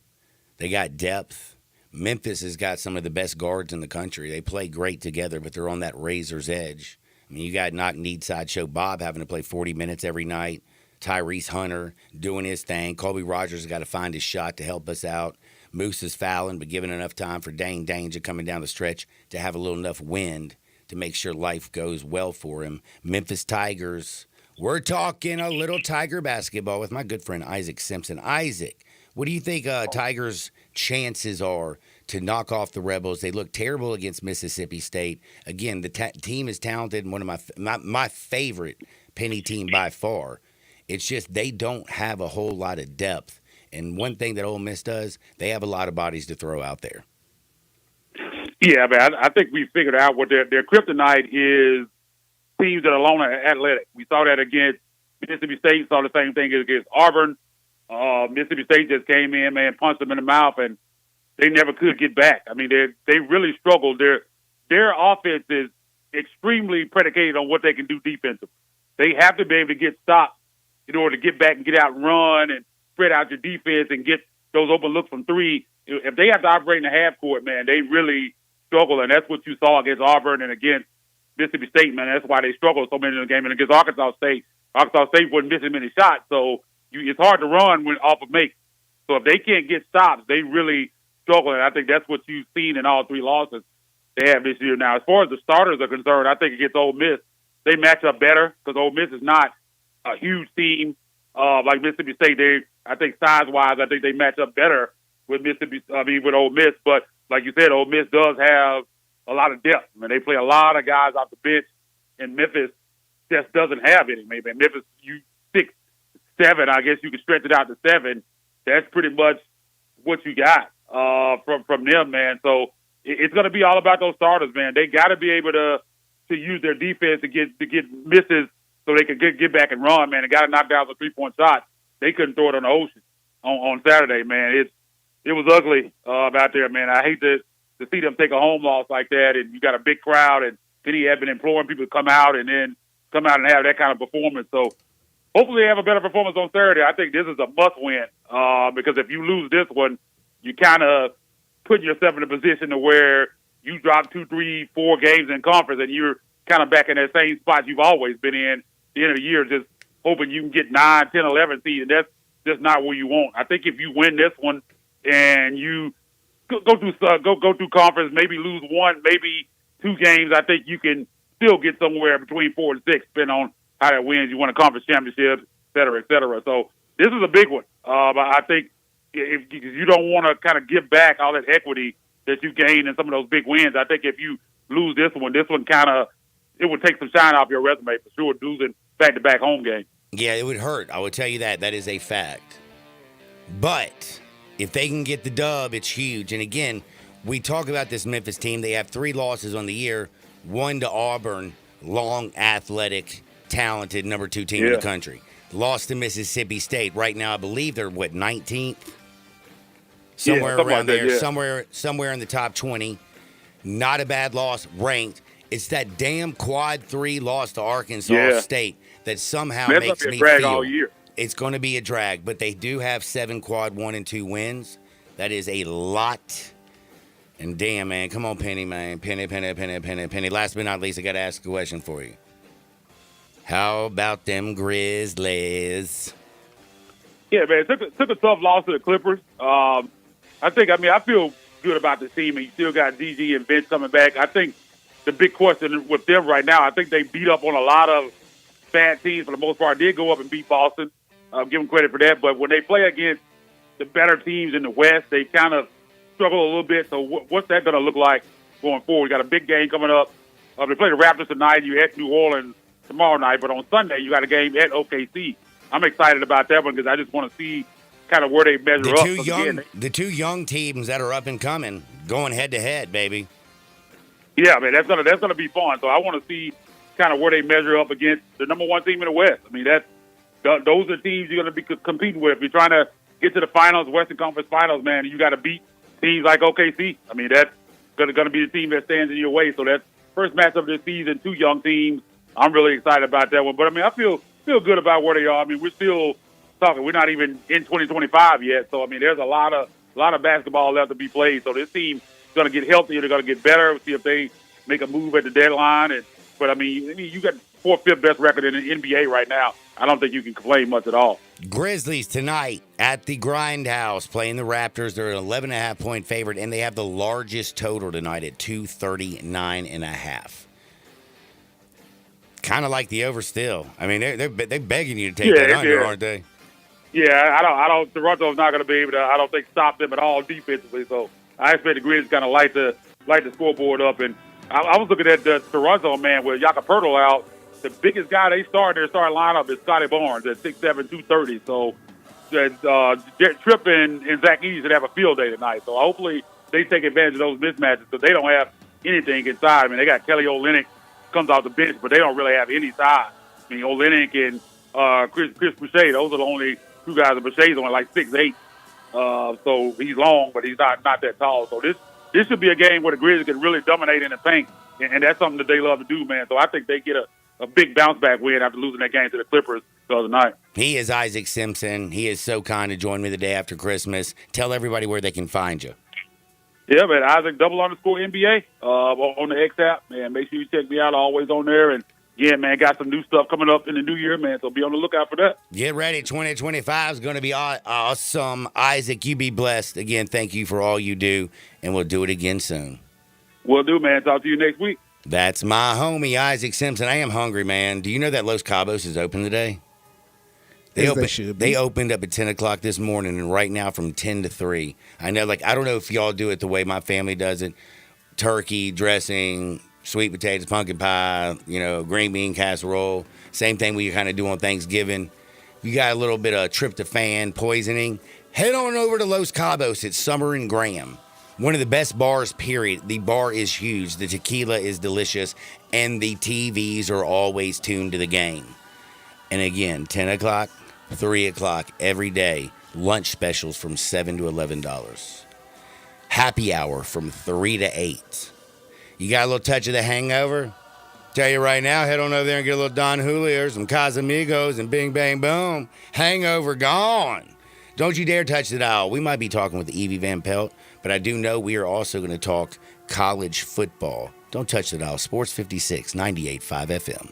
They got depth. Memphis has got some of the best guards in the country. They play great together, but they're on that razor's edge. I mean, you got knock-kneed sideshow Bob having to play 40 minutes every night. Tyrese Hunter doing his thing. Colby Rogers has got to find his shot to help us out. Moose is fouling, but giving enough time for Dane Danger coming down the stretch to have a little enough wind to make sure life goes well for him. Memphis Tigers. We're talking a little Tiger basketball with my good friend Isaac Simpson. Isaac, what do you think Tigers' chances are to knock off the Rebels? They look terrible against Mississippi State. Again, the team is talented, and one of my favorite Penny team by far. It's just they don't have a whole lot of depth. And one thing that Ole Miss does, they have a lot of bodies to throw out there. Yeah, man, I think we figured out what their kryptonite is. Teams that are alone and athletic. We saw that against Mississippi State. Saw the same thing against Auburn. Mississippi State just came in, man, punched them in the mouth, and they never could get back. I mean, they really struggled. Their offense is extremely predicated on what they can do defensively. They have to be able to get stops in order to get back and get out and run and spread out your defense and get those open looks from three. If they have to operate in the half court, man, they really struggle, and that's what you saw against Auburn and against Mississippi State, man. That's why they struggled so many in the game. And against Arkansas State wasn't missing many shots, so it's hard to run when off of make. So if they can't get stops, they really struggle, and I think that's what you've seen in all three losses they have this year. Now, as far as the starters are concerned, I think against Ole Miss, they match up better because Ole Miss is not a huge team like Mississippi State. I think size-wise, I think they match up better with with Ole Miss. But like you said, Ole Miss does have a lot of depth. I mean, they play a lot of guys off the bench, and Memphis just doesn't have any. Maybe Memphis, 6, 7. I guess you could stretch it out to 7. That's pretty much what you got from them, man. So it's going to be all about those starters, man. They got to be able to to use their defense to get misses so they could get back and run, man. They got to knock down the 3-point shot. They couldn't throw it on the ocean on Saturday, man. It was ugly out there, man. I hate to see them take a home loss like that, and you got a big crowd, and Penny had been imploring people to come out and have that kind of performance. So hopefully they have a better performance on Saturday. I think this is a must-win because if you lose this one, you kind of put yourself in a position to where you drop 2, 3, 4 games in conference, and you're kind of back in that same spot you've always been in at the end of the year, just hoping you can get 9, 10, 11 seed, and that's just not where you want. I think if you win this one and you go through conference, maybe lose 1, maybe 2 games, I think you can still get somewhere between 4 and 6, depending on how that wins. You win a conference championship, et cetera, et cetera. So this is a big one. I think if you don't want to kind of give back all that equity that you gained in some of those big wins, I think if you lose this one kind of, it would take some shine off your resume for sure, losing back-to-back home games. Yeah, it would hurt. I would tell you that. That is a fact. But if they can get the dub, it's huge. And again, we talk about this Memphis team. They have 3 losses on the year, 1 to Auburn, long, athletic, talented number 2 team in the country. Lost to Mississippi State. Right now, I believe they're, 19th? Somewhere around there. Somewhere in the top 20. Not a bad loss, ranked. It's that damn quad 3 loss to Arkansas State that somehow makes me feel all year. It's going to be a drag, but they do have 7 quad 1 and 2 wins. That is a lot. And damn, man, come on, Penny, man. Penny. Last but not least, I got to ask a question for you. How about them Grizzlies? Yeah, man, took a tough loss to the Clippers. I feel good about the team, and you still got DG and Vince coming back. I think the big question with them right now, I think they beat up on a lot of bad teams for the most part. Did go up and beat Boston. Give them credit for that. But when they play against the better teams in the West, they kind of struggle a little bit. So what's that going to look like going forward? We got a big game coming up. They play the Raptors tonight. You at New Orleans tomorrow night. But on Sunday, you got a game at OKC. I'm excited about that one because I just want to see kind of where they measure up. The 2 young teams that are up and coming, going head-to-head, baby. Yeah, man, that's gonna be fun. So I want to see kind of where they measure up against the number 1 team in the West. I mean, those are teams you're going to be competing with. If you're trying to get to the finals, Western Conference Finals, man, you got to beat teams like OKC. I mean, that's going to be the team that stands in your way. So that's first matchup of the season, 2 young teams. I'm really excited about that one. But, I mean, I feel good about where they are. I mean, we're still talking. We're not even in 2025 yet. So, I mean, there's a lot of basketball left to be played. So this team is going to get healthier. They're going to get better. We'll see if they make a move at the deadline. But, I mean, you got 4th, 5th best record in the NBA right now. I don't think you can complain much at all. Grizzlies tonight at the Grindhouse playing the Raptors. They're an 11.5-point favorite, and they have the largest total tonight at 239.5. Kind of like the over still. I mean, they're begging you to take that under, aren't they? Yeah, I don't. Toronto's not going to be able to. I don't think stop them at all defensively. So I expect the Grizzlies kind of light the scoreboard up. And I was looking at the Toronto, man, with Jakob Poeltl out. The biggest guy they start in their starting lineup is Scotty Barnes at 6'7", 230. So Tripp and Zach Edey should have a field day tonight. So hopefully they take advantage of those mismatches because they don't have anything inside. I mean, they got Kelly Olynyk comes off the bench, but they don't really have any size. I mean, Olynyk and Chris Boucher, those are the only 2 guys. And Boucher's only like 6'8". So he's long, but he's not that tall. So this should be a game where the Grizzlies can really dominate in the paint, and that's something that they love to do, man. So I think they get a big bounce-back win after losing that game to the Clippers the other night. He is Isaac Simpson. He is so kind to join me the day after Christmas. Tell everybody where they can find you. Yeah, man, Isaac _NBA on the X app, man. Make sure you check me out. Always on there. And, yeah, man, got some new stuff coming up in the new year, man, so be on the lookout for that. Get ready. 2025 is going to be awesome. Isaac, you be blessed. Again, thank you for all you do, and we'll do it again soon. Will do, man. Talk to you next week. That's my homie, Isaac Simpson. I am hungry, man. Do you know that Los Cabos is open today? They opened up at 10 o'clock this morning, and right now from 10 to 3. I know, I don't know if y'all do it the way my family does it. Turkey, dressing, sweet potatoes, pumpkin pie, green bean casserole. Same thing we kind of do on Thanksgiving. You got a little bit of tryptophan poisoning, head on over to Los Cabos at Summer and Graham. One of the best bars, period. The bar is huge. The tequila is delicious. And the TVs are always tuned to the game. And again, 10 o'clock, 3 o'clock every day. Lunch specials from $7 to $11. Happy hour from 3 to 8. You got a little touch of the hangover? Tell you right now, head on over there and get a little Don Julio, some Casamigos, and bing, bang, boom. Hangover gone. Don't you dare touch the dial. We might be talking with Evie Van Pelt, but I do know we are also going to talk college football. Don't touch the dial. Sports 56, 98.5 FM.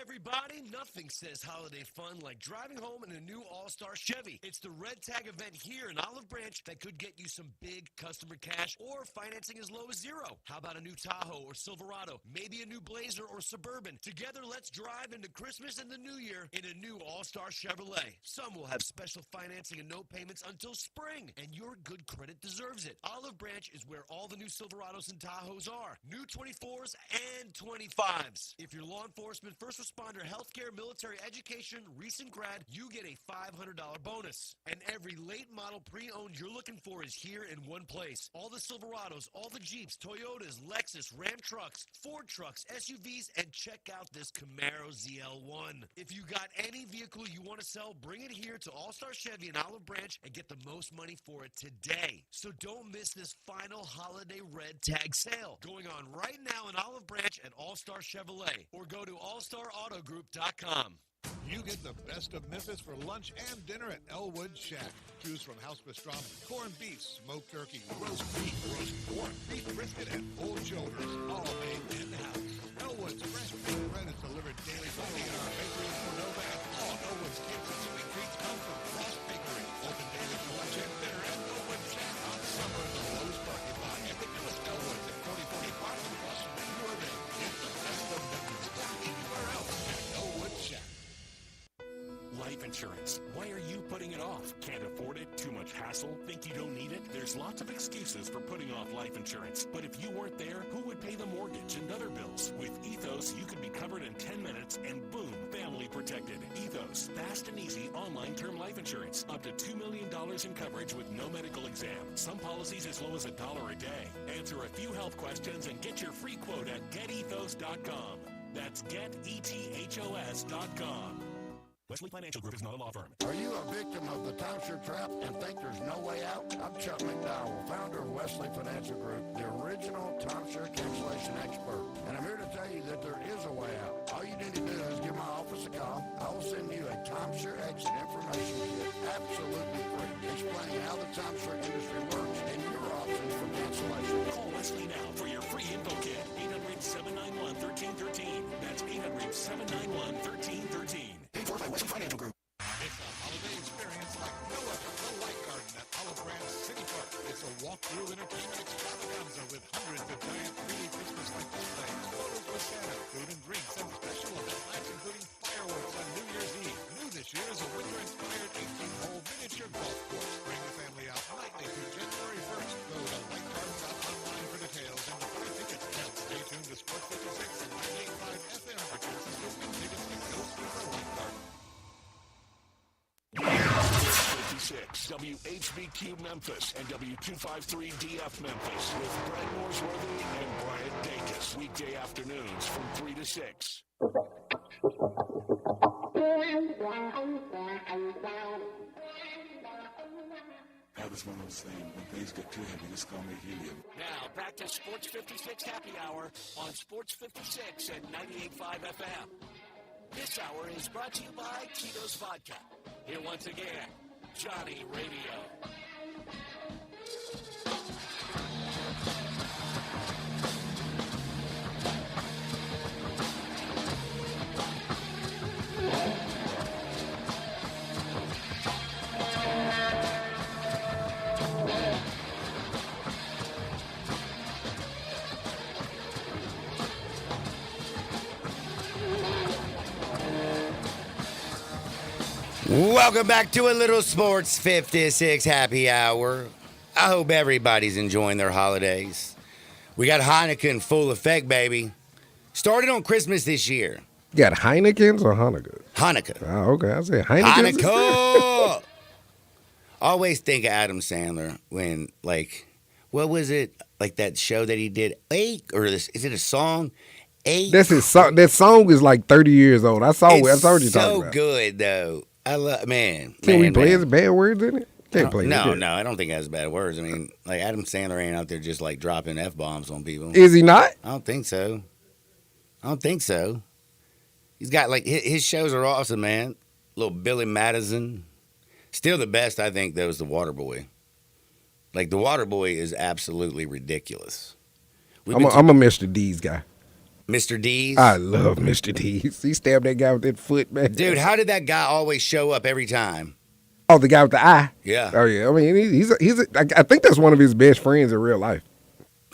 Everybody, nothing says holiday fun like driving home in a new All-Star Chevy. It's the Red Tag event here in Olive Branch that could get you some big customer cash or financing as low as zero. How about a new Tahoe or Silverado? Maybe a new Blazer or Suburban. Together, let's drive into Christmas and the New Year in a new All-Star Chevrolet. Some will have special financing and no payments until spring, and your good credit deserves it. Olive Branch is where all the new Silverados and Tahoes are. New 24s and 25s. If you're law enforcement, first responder, healthcare, military, education, recent grad, you get a $500 bonus. And every late model pre-owned you're looking for is here in one place. All the Silverados, all the Jeeps, Toyotas, Lexus, Ram trucks, Ford trucks, SUVs, and check out this Camaro ZL1. If you got any vehicle you want to sell, bring it here to All-Star Chevy in Olive Branch and get the most money for it today. So don't miss this final holiday Red Tag sale going on right now in Olive Branch at All-Star Chevrolet, or go to allstarautogroup.com. You get the best of Memphis for lunch and dinner at Elwood Shack. Choose from house pastrami, corned beef, smoked turkey, roast beef, roast pork, beef brisket, and pulled shoulders, all made in-house. Elwood's fresh baked bread is delivered daily only in our bakery in Cordova, and all Elwood's gifts and sweet treats come from Frost Bakery. Open daily for lunch and dinner at Elwood Shack on summer in the Lowe's parking lot. And the newest Elwood's at 4045 Plus. You are there. Get the best of Memphis anywhere else at Elwood Shack. Life insurance. Why are you putting it off? Can't afford it? Too much hassle? Think you don't need it? There's lots of excuses for putting off life insurance. But if you weren't there, who would pay the mortgage and other bills? With Ethos, you can be covered in 10 minutes and boom, family protected. Ethos, fast and easy online term life insurance. Up to $2 million in coverage with no medical exam. Some policies as low as $1 a day. Answer a few health questions and get your free quote at getethos.com. That's getethos.com. Wesley Financial Group is not a law firm. Are you a victim of the timeshare trap and think there's no way out? I'm Chuck McDowell, founder of Wesley Financial Group, the original timeshare cancellation expert. And I'm here to tell you that there is a way out. All you need to do is give my office a call. I will send you a timeshare exit information kit absolutely free, explaining how the timeshare industry works and your options for cancellation. Call Wesley now for your free info kit. 800-791-1313. That's 800-791-1313. Paid for by Wesley Financial Group. It's a holiday experience like no other. The Light Garden at Olive Branch City Park. It's a walk-through entertainment extravaganza with hundreds of giant 3D Christmas-like displays, photos with Santa, food and drinks, and special event nights including fireworks on New Year's Eve. New this year is a winter-inspired 18-hole miniature golf course. Bring the family out nightly through January 1st. Go to lightgarden.online for details and to buy tickets. And stay tuned to Sports 56 and 98.5 FM for chances to win tickets to go see the Light Garden. 56 WHBQ Memphis and W253DF Memphis with Brett Mooresworthy and Brian Dacus. Weekday afternoons from 3 to 6. That was one of those things, when things get too heavy, it's going to make you live. Now, back to Sports 56 Happy Hour on Sports 56 and 98.5 FM. This hour is brought to you by Tito's Vodka. Here once again, Johnny Radio. Welcome back to a little Sports 56 Happy Hour. I hope everybody's enjoying their holidays. We got Hanukkah in full effect, baby. Started on Christmas this year. You got Heineken's or Hanukkah? Hanukkah. Oh, okay. I said Heineken's. Hanukkah. always think of Adam Sandler when, like, what was it? Like that show that he did, is it a song? That's his song. That song is like 30 years old. I saw what you're talking so about. good, though. I love, man. Can we play man. his bad words in it? Can't play No, it. no, I don't think it has bad words. I mean, like, Adam Sandler ain't out there just, like, dropping F-bombs on people. Is he not? I don't think so. He's got, like, his shows are awesome, man. Little Billy Madison. Still the best, I think, though, is The Waterboy. Like, The Waterboy is absolutely ridiculous. I'm a Mr. D's guy. Mr. D's? I love Mr. D's. He stabbed that guy with that foot, man. Dude, how did that guy always show up every time? Oh, the guy with the eye? Yeah. Oh, yeah. I mean, I think that's one of his best friends in real life.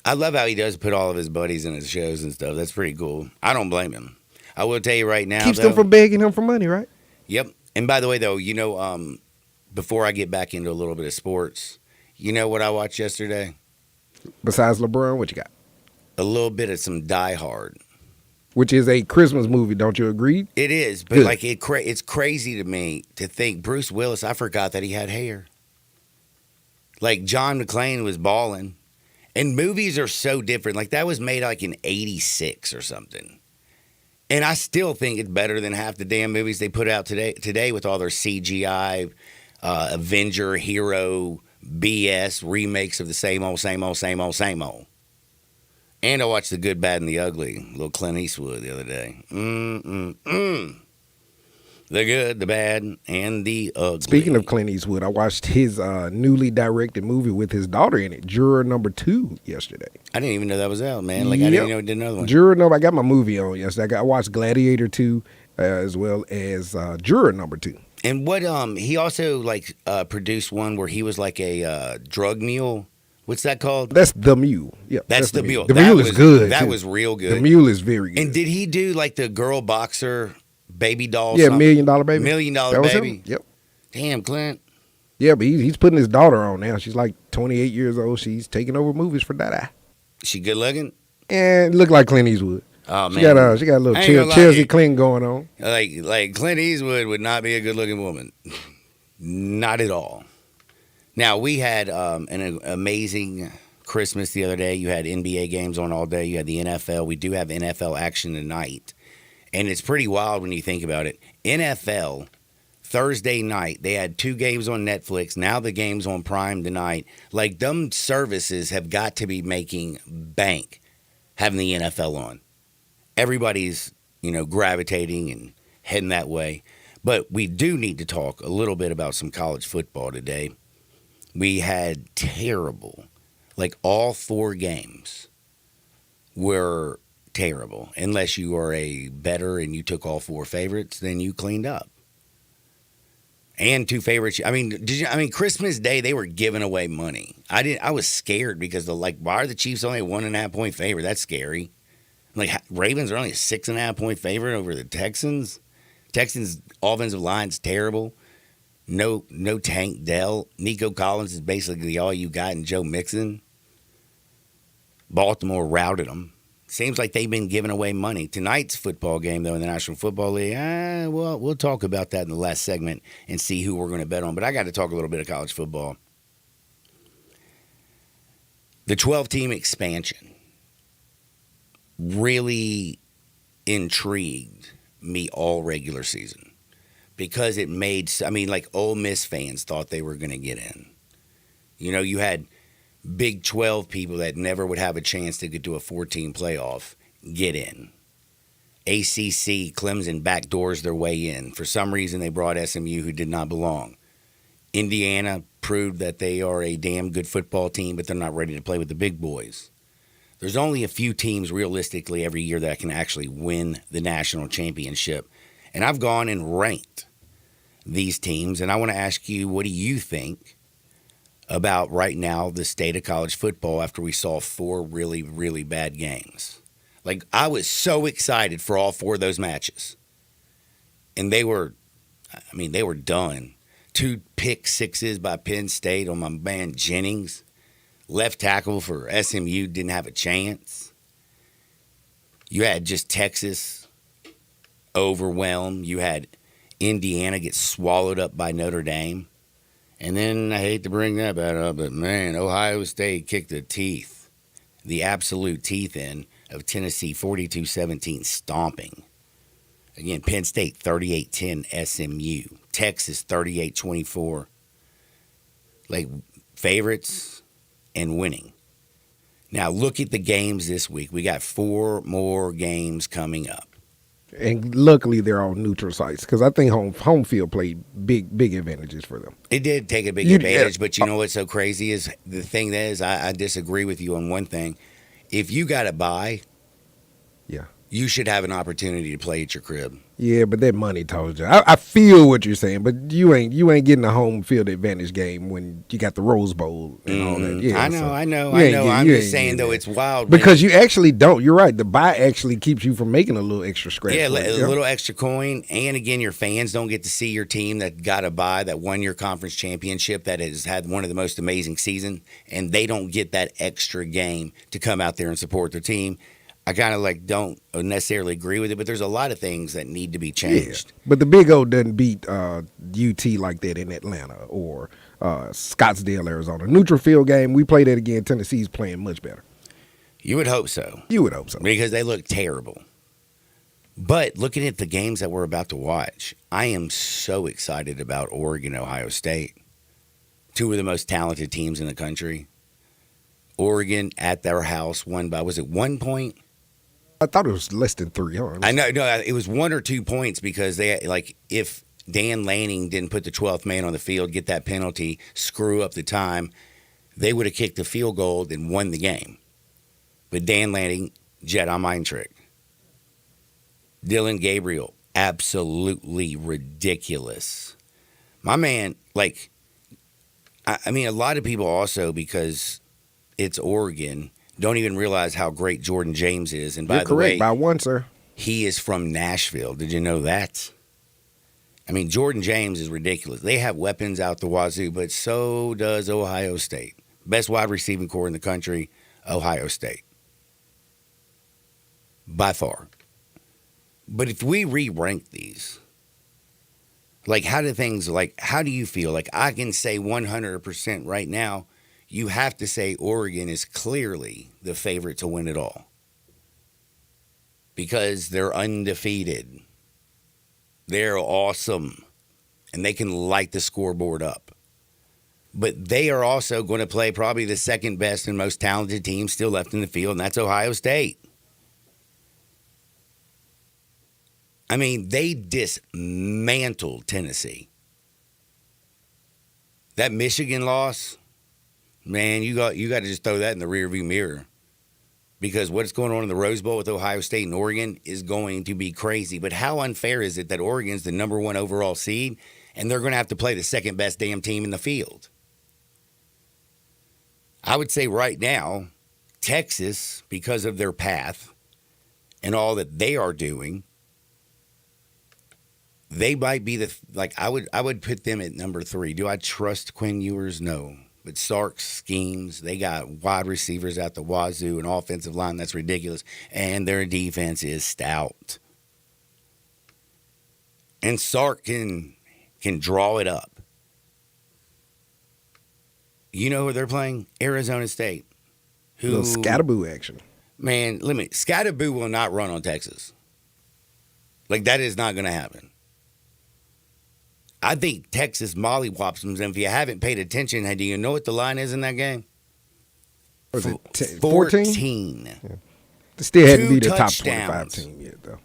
I love how he does put all of his buddies in his shows and stuff. That's pretty cool. I don't blame him. I will tell you right now, Keeps though, them from begging him for money, right? Yep. And by the way, though, you know, before I get back into a little bit of sports, you know what I watched yesterday? Besides LeBron, what you got? A little bit of some Die Hard. Which is a Christmas movie, don't you agree? It is, but Good. like it's crazy to me to think Bruce Willis, I forgot that he had hair. Like John McClane was balling. And movies are so different. Like that was made like in 86 or something. And I still think it's better than half the damn movies they put out today with all their CGI, Avenger, hero, BS, remakes of the same old. And I watched The Good, Bad, and the Ugly, little Clint Eastwood the other day. The Good, the Bad, and the Ugly. Speaking of Clint Eastwood, I watched his newly directed movie with his daughter in it, Juror Number 2, yesterday. I didn't even know that was out, man. Like, I didn't know it did another one. Juror Number, I got my movie on yesterday. I watched Gladiator 2 as well as Juror Number 2. And what, he also, like, produced one where he was like a drug mule. What's that called? That's The Mule. Yeah, that's The Mule. The Mule is good. That too. was real good. The Mule is very good. And did he do like the girl boxer baby doll? Yeah, something? $1 Million Baby. $1 Million That was Baby. him? Yep. Damn, Clint. Yeah, but he's putting his daughter on now. She's like 28 years old. She's taking over movies for Dada. She good looking? And look like Clint Eastwood. Oh man, she got a little I ain't gonna lie Chelsea to you. Clinton going on. Like Clint Eastwood would not be a good looking woman. Not at all. Now we had an amazing Christmas the other day. You had NBA games on all day. You had the NFL. We do have NFL action tonight. And it's pretty wild when you think about it. NFL, Thursday night, they had 2 games on Netflix. Now the game's on Prime tonight. Like, them services have got to be making bank having the NFL on. Everybody's, gravitating and heading that way. But we do need to talk a little bit about some college football today. We had terrible, like all 4 games were terrible. Unless you are a bettor and you took all 4 favorites, then you cleaned up. And 2 favorites. I mean, Christmas Day, they were giving away money. I was scared because why are the Chiefs only a 1.5 point favorite? That's scary. Like, Ravens are only a 6.5 point favorite over the Texans. Texans' offensive line's terrible. No Tank Dell. Nico Collins is basically all you got in Joe Mixon. Baltimore routed them. Seems like they've been giving away money. Tonight's football game, though, in the National Football League, well, we'll talk about that in the last segment and see who we're going to bet on. But I got to talk a little bit of college football. The 12-team expansion really intrigued me all regular season because it made, Ole Miss fans thought they were going to get in. You had Big 12 people that never would have a chance to get to a 14 playoff get in. ACC, Clemson backdoors their way in. For some reason, they brought SMU, who did not belong. Indiana proved that they are a damn good football team, but they're not ready to play with the big boys. There's only a few teams realistically every year that can actually win the national championship. And I've gone and ranked these teams, and I want to ask you, what do you think about right now the state of college football after we saw 4 really, really bad games? Like, I was so excited for all 4 of those matches. And they were done. 2 pick sixes by Penn State on my man Jennings. Left tackle for SMU didn't have a chance. You had just Texas overwhelmed. You had Indiana get swallowed up by Notre Dame. And then I hate to bring that back up, but man, Ohio State kicked the absolute teeth in of Tennessee 42-17 stomping. Again, Penn State 38-10 SMU. Texas 38-24. Like favorites and winning. Now look at the games this week. We got 4 more games coming up. And luckily, they're on neutral sites because I think home field played big advantages for them. It did take a big advantage, but you know what's so crazy is the thing that is I disagree with you on one thing. If you got a bye, yeah, you should have an opportunity to play at your crib. Yeah, but that money told you. I feel what you're saying, but you ain't getting a home field advantage game when you got the Rose Bowl and all that. Yeah, I know. I'm just saying though, it's wild because you actually don't. You're right. The bye actually keeps you from making a little extra scratch. Yeah, a little extra coin, and again, your fans don't get to see your team that got a bye, that won your conference championship, that has had one of the most amazing seasons, and they don't get that extra game to come out there and support their team. I kind of don't necessarily agree with it, but there's a lot of things that need to be changed. Yeah. But the Big O doesn't beat UT like that in Atlanta or Scottsdale, Arizona. Neutral field game, we play that again. Tennessee's playing much better. You would hope so. You would hope so. Because they look terrible. But looking at the games that we're about to watch, I am so excited about Oregon, Ohio State. 2 of the most talented teams in the country. Oregon at their house won by, was it 1 point? I thought it was less than 3, huh? I know, no, it was 1 or 2 points because they if Dan Lanning didn't put the 12th man on the field, get that penalty, screw up the time, they would have kicked the field goal and won the game. But Dan Lanning, Jedi mind trick. Dylan Gabriel, absolutely ridiculous. My man, I mean, a lot of people also, because it's Oregon, don't even realize how great Jordan James is. And by the way, by 1, sir. He is from Nashville. Did you know that? I mean, Jordan James is ridiculous. They have weapons out the wazoo, but so does Ohio State. Best wide receiving core in the country, Ohio State. By far. But if we re-rank these, how do you feel? I can say 100% right now, you have to say Oregon is clearly the favorite to win it all because they're undefeated. They're awesome, and they can light the scoreboard up. But they are also going to play probably the second best and most talented team still left in the field, and that's Ohio State. I mean, they dismantled Tennessee. That Michigan loss, man, you got to just throw that in the rearview mirror because what's going on in the Rose Bowl with Ohio State and Oregon is going to be crazy. But how unfair is it that Oregon's the number 1 overall seed and they're going to have to play the second best damn team in the field? I would say right now, Texas, because of their path and all that they are doing, they might be I would put them at number 3. Do I trust Quinn Ewers? No. But Sark's schemes, they got wide receivers out the wazoo, an offensive line that's ridiculous, and their defense is stout. And Sark can draw it up. You know who they're playing? Arizona State. Little scataboo action. Man, Scataboo will not run on Texas. That is not going to happen. I think Texas mollywops them. And if you haven't paid attention, do you know what the line is in that game? Was it 14? Yeah. They still hadn't 2 beat a top touchdowns. 25 team yet, though.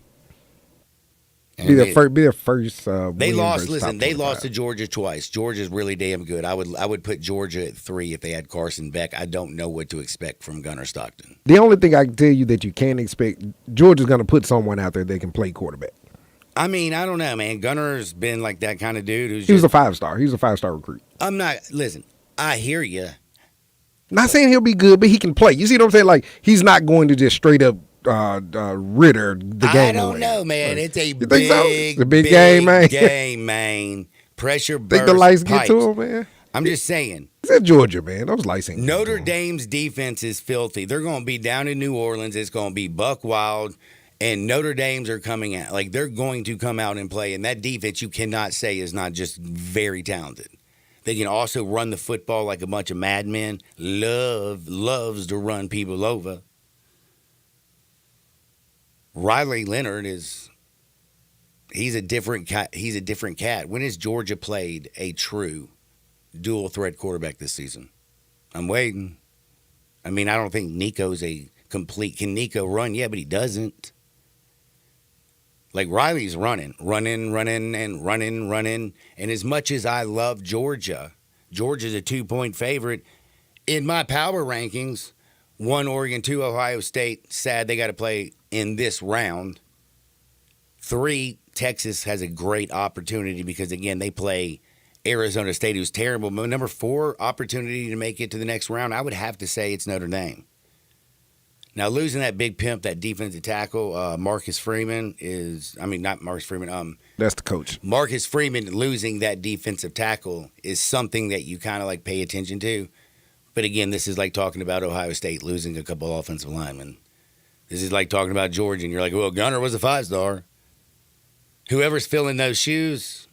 And Be their first. They lost. Listen, they lost to Georgia twice. Georgia's really damn good. I would put Georgia at 3 if they had Carson Beck. I don't know what to expect from Gunnar Stockton. The only thing I can tell you that you can't expect, Georgia's going to put someone out there that can play quarterback. I mean, I don't know, man. Gunner's been like that kind of dude. He was a 5-star. He was a 5-star recruit. Listen, I hear you. Not saying he'll be good, but he can play. You see what I'm saying? He's not going to just straight up Ritter the game. I don't know, man. It's a big game, man. Game, man. Pressure burst. Think the lights pipes. get to him, man? I'm just saying. It's at Georgia, man. Those lights ain't Notre Dame's defense is filthy. They're going to be down in New Orleans. It's going to be buck wild. And Notre Dame's are coming out. They're going to come out and play. And that defense, you cannot say is not just very talented. They can also run the football like a bunch of madmen. Loves to run people over. Riley Leonard he's a different cat. He's a different cat. When has Georgia played a true dual threat quarterback this season? I'm waiting. I mean, I don't think Nico's a complete. Can Nico run? Yeah, but he doesn't. Like Riley's running. And as much as I love Georgia's a 2-point favorite. In my power rankings, 1 Oregon, 2 Ohio State. Sad they got to play in this round. 3 Texas has a great opportunity because, again, they play Arizona State, who's terrible. But number 4 opportunity to make it to the next round, I would have to say it's Notre Dame. Now, losing that big pimp, that defensive tackle, Marcus Freeman not Marcus Freeman. That's the coach. Marcus Freeman losing that defensive tackle is something that you kind of like pay attention to. But again, this is like talking about Ohio State losing a couple offensive linemen. This is like talking about Georgia, and you're like, well, Gunner was a 5-star. Whoever's filling those shoes,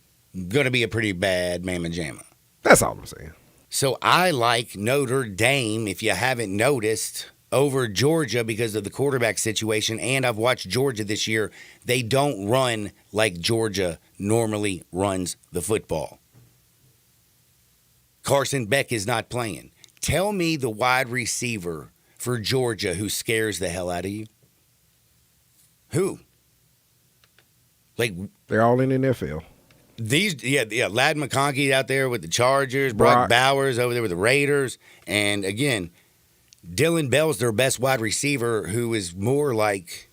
going to be a pretty bad mamma jamma. That's all I'm saying. So I like Notre Dame, if you haven't noticed, over Georgia because of the quarterback situation. And I've watched Georgia this year. They don't run like Georgia normally runs the football. Carson Beck is not playing. Tell me the wide receiver for Georgia who scares the hell out of you. Who? Like, they're all in the NFL. Lad McConkey out there with the Chargers, Brock Bowers over there with the Raiders, and again, Dylan Bell's their best wide receiver, who is more like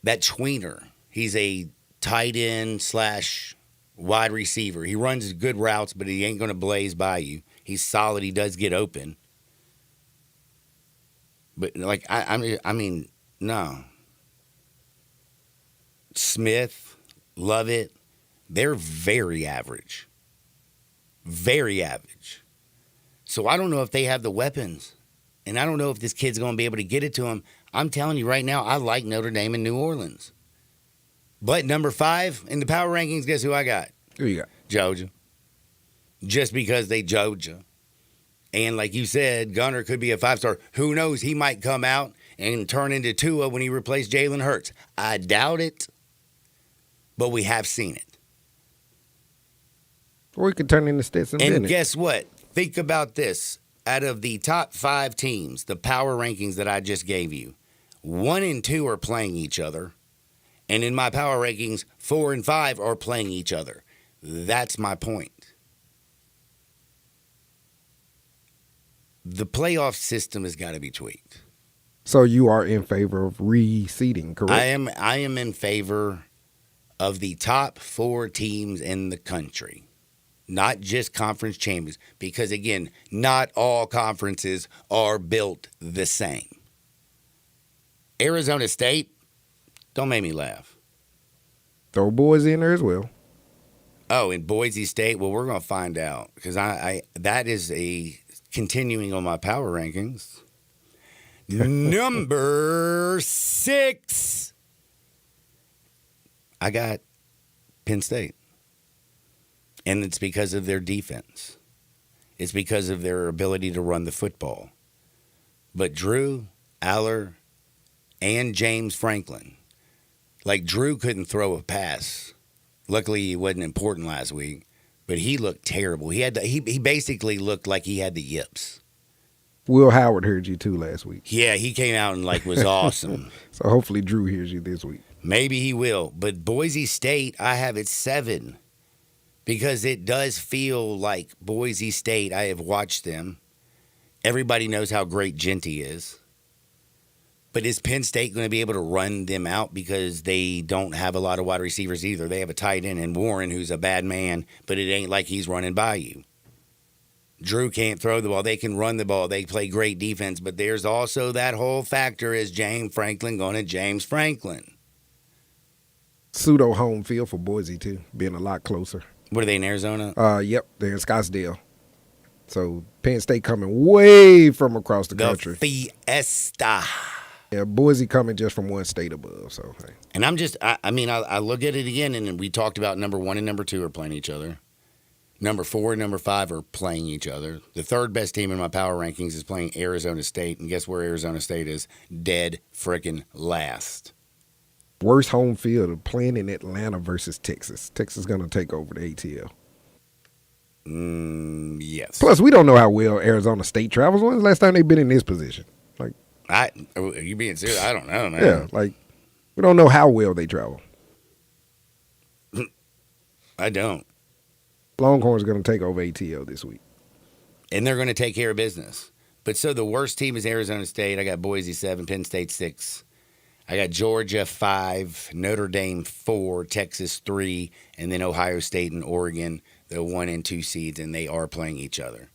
that tweener. He's a tight end / wide receiver. He runs good routes, but he ain't going to blaze by you. He's solid. He does get open. But like I mean, no. Smith, Lovett, they're very average. Very average. So I don't know if they have the weapons. And I don't know if this kid's going to be able to get it to him. I'm telling you right now, I like Notre Dame and New Orleans. But number 5 in the power rankings, guess who I got? Who you got? Georgia. Just because they Georgia. And like you said, Gunner could be a 5-star. Who knows? He might come out and turn into Tua when he replaced Jalen Hurts. I doubt it. But we have seen it. Or he could turn into Stetson Bennett. Bennett. And guess what? Think about this. Out of the top 5 teams, the power rankings that I just gave you, 1 and 2 are playing each other. And in my power rankings, 4 and 5 are playing each other. That's my point. The playoff system has got to be tweaked. So you are in favor of reseeding, correct? I am in favor of the top 4 teams in the country, not just conference champions, because again, not all conferences are built the same. Arizona State, don't make me laugh. Throw Boise in there as well. Oh, in Boise State, well, we're going to find out because I that is a continuing on my power rankings. Number 6. I got Penn State. And it's because of their defense. It's because of their ability to run the football. But Drew, Aller, and James Franklin, like Drew couldn't throw a pass. Luckily, he wasn't important last week, but he looked terrible. He basically looked like he had the yips. Will Howard heard you too last week. Yeah, he came out and was awesome. So hopefully Drew hears you this week. Maybe he will. But Boise State, I have it 7 because it does feel like Boise State. I have watched them. Everybody knows how great Genty is. But is Penn State going to be able to run them out because they don't have a lot of wide receivers either? They have a tight end in Warren who's a bad man, but it ain't like he's running by you. Drew can't throw the ball. They can run the ball. They play great defense, but there's also that whole factor is James Franklin going to James Franklin. Pseudo home field for Boise too, being a lot closer. What are they in Arizona? Yep, they're in Scottsdale. So Penn State coming way from across the country. Fiesta. Yeah, Boise coming just from one state above. So, hey. And I'm just, I look at it again, and we talked about number 1 and number 2 are playing each other. Number 4 and number 5 are playing each other. The third best team in my power rankings is playing Arizona State. And guess where Arizona State is? Dead frickin' last. Worst home field playing in Atlanta versus Texas. Texas is going to take over the ATL. Yes. Plus, we don't know how well Arizona State travels. When's the last time they've been in this position? Are you being serious? I don't know, man. Yeah, we don't know how well they travel. I don't. Longhorns are going to take over ATL this week. And they're going to take care of business. But so the worst team is Arizona State. I got Boise 7, Penn State 6. I got Georgia 5, Notre Dame 4, Texas 3, and then Ohio State and Oregon, the 1 and 2 seeds, and they are playing each other.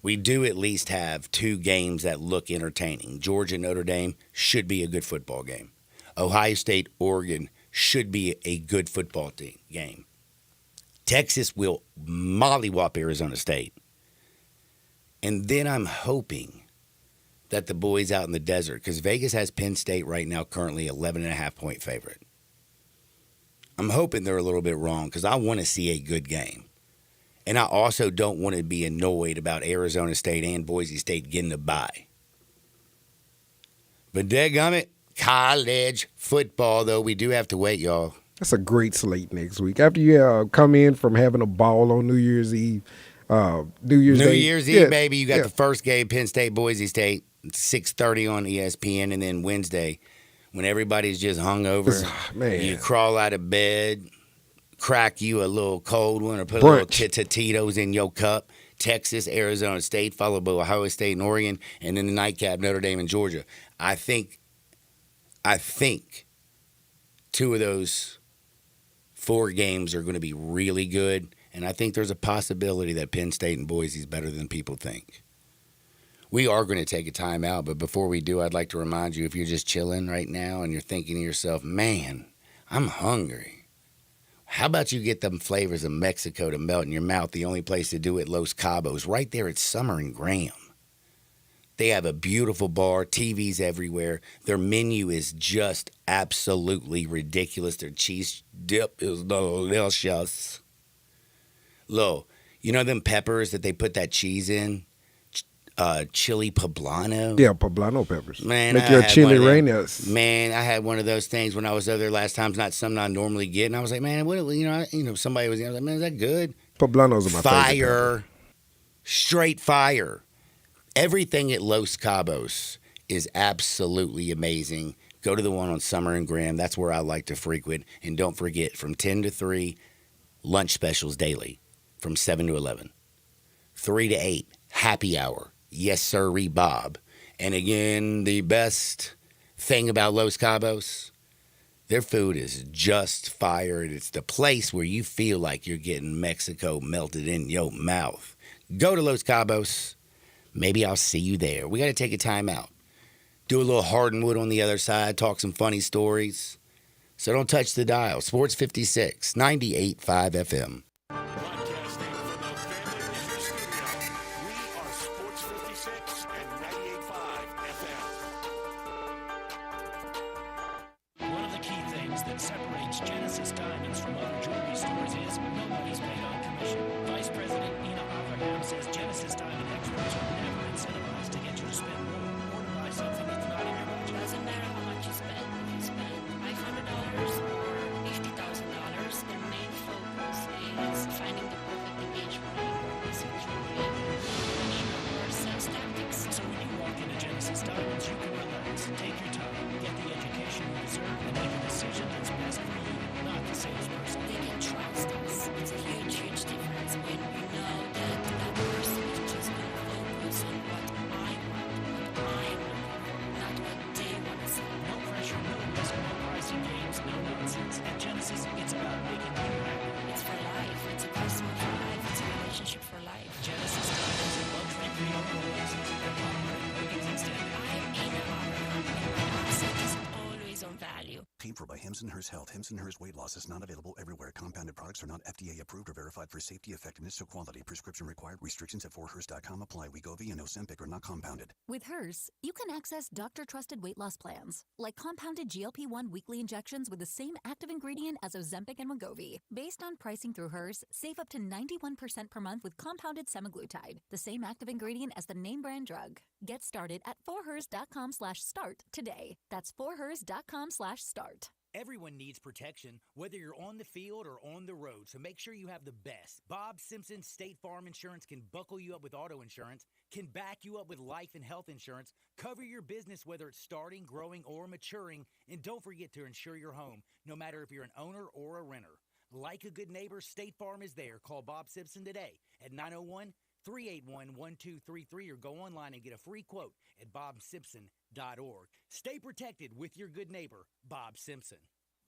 We do at least have 2 games that look entertaining. Georgia Notre Dame should be a good football game. Ohio State Oregon should be a good football game. Texas will mollywop Arizona State. And then I'm hoping that the boys out in the desert, because Vegas has Penn State right now currently 11.5-point favorite. I'm hoping they're a little bit wrong because I want to see a good game. And I also don't want to be annoyed about Arizona State and Boise State getting a bye. But dadgummit, college football, though, we do have to wait, y'all. That's a great slate next week. After you come in from having a ball on New Year's Eve, New Year's Eve, baby. You got the first game, Penn State, Boise State, 6:30 on ESPN, and then Wednesday, when everybody's just hungover, you crawl out of bed, crack you a little cold one, or put a little Tito's in your cup. Texas, Arizona State, followed by Ohio State and Oregon, and then the nightcap, Notre Dame and Georgia. I think 2 of those 4 games are going to be really good, and I think there's a possibility that Penn State and Boise is better than people think. We are going to take a timeout, but before we do, I'd like to remind you, if you're just chilling right now and you're thinking to yourself, man, I'm hungry. How about you get them flavors of Mexico to melt in your mouth? The only place to do it, Los Cabos, right there at Summer and Graham. They have a beautiful bar, TVs everywhere. Their menu is just absolutely ridiculous. Their cheese dip is delicious. Lo, you know them peppers that they put that cheese in? Chili poblano? Yeah, poblano peppers. Man, make your chili reinas. Man, I had one of those things when I was over there last time. It's not something I normally get. And I was like, man, what? Somebody was like, man, is that good? Poblanos are my favorite. Fire. Straight fire. Everything at Los Cabos is absolutely amazing. Go to the one on Summer and Graham. That's where I like to frequent. And don't forget, from 10 to 3, lunch specials daily from 7 to 11. 3 to 8, happy hour. Yes, sir, Bob. And again, the best thing about Los Cabos, their food is just fire. It's the place where you feel like you're getting Mexico melted in your mouth. Go to Los Cabos. Maybe I'll see you there. We got to take a time out. Do a little Hardwood on the other side. Talk some funny stories. So don't touch the dial. Sports 56, 98.5 FM. Broadcasting from the Family Leisure Studio, we are Sports 56 and 98.5 FM. One of the key things that separates Genesis Diamonds from other jewelry stores is nobody's paid on commission. Vice President Ina Abraham says Genesis Diamond experts are never incentivized to get you to spend more or to buy something that's not in your budget. Doesn't matter how much you spend. If you spend $500 or $50,000, their main focus is finding the perfect engagement ring or missing jewelry or sales tactics. So when you walk into Genesis Diamonds, you can relax, take your time, get the education you deserve, and make a decision that's best for you, not the salesperson. They can trust us. It's a huge, huge difference when you know that that person is just offer by Hims & Hers Health. Hims & Hers Weight Loss is not available everywhere. Compounded products are not FDA approved or verified for safety, effectiveness, or quality. Prescription required. Restrictions at 4hers.com apply. Wegovy and Ozempic are not compounded. With Hers, you can access doctor-trusted weight loss plans, like compounded GLP-1 weekly injections with the same active ingredient as Ozempic and Wegovy. Based on pricing through Hers, save up to 91% per month with compounded semaglutide, the same active ingredient as the name brand drug. Get started at 4hers.com/start today. That's 4hers.com/start. Everyone needs protection, whether you're on the field or on the road, so make sure you have the best. Bob Simpson State Farm Insurance can buckle you up with auto insurance, can back you up with life and health insurance, cover your business whether it's starting, growing, or maturing, and don't forget to insure your home, no matter if you're an owner or a renter. Like a good neighbor, State Farm is there. Call Bob Simpson today at 901-381-1233 or go online and get a free quote at bobsimpson.org. Stay protected with your good neighbor, Bob Simpson.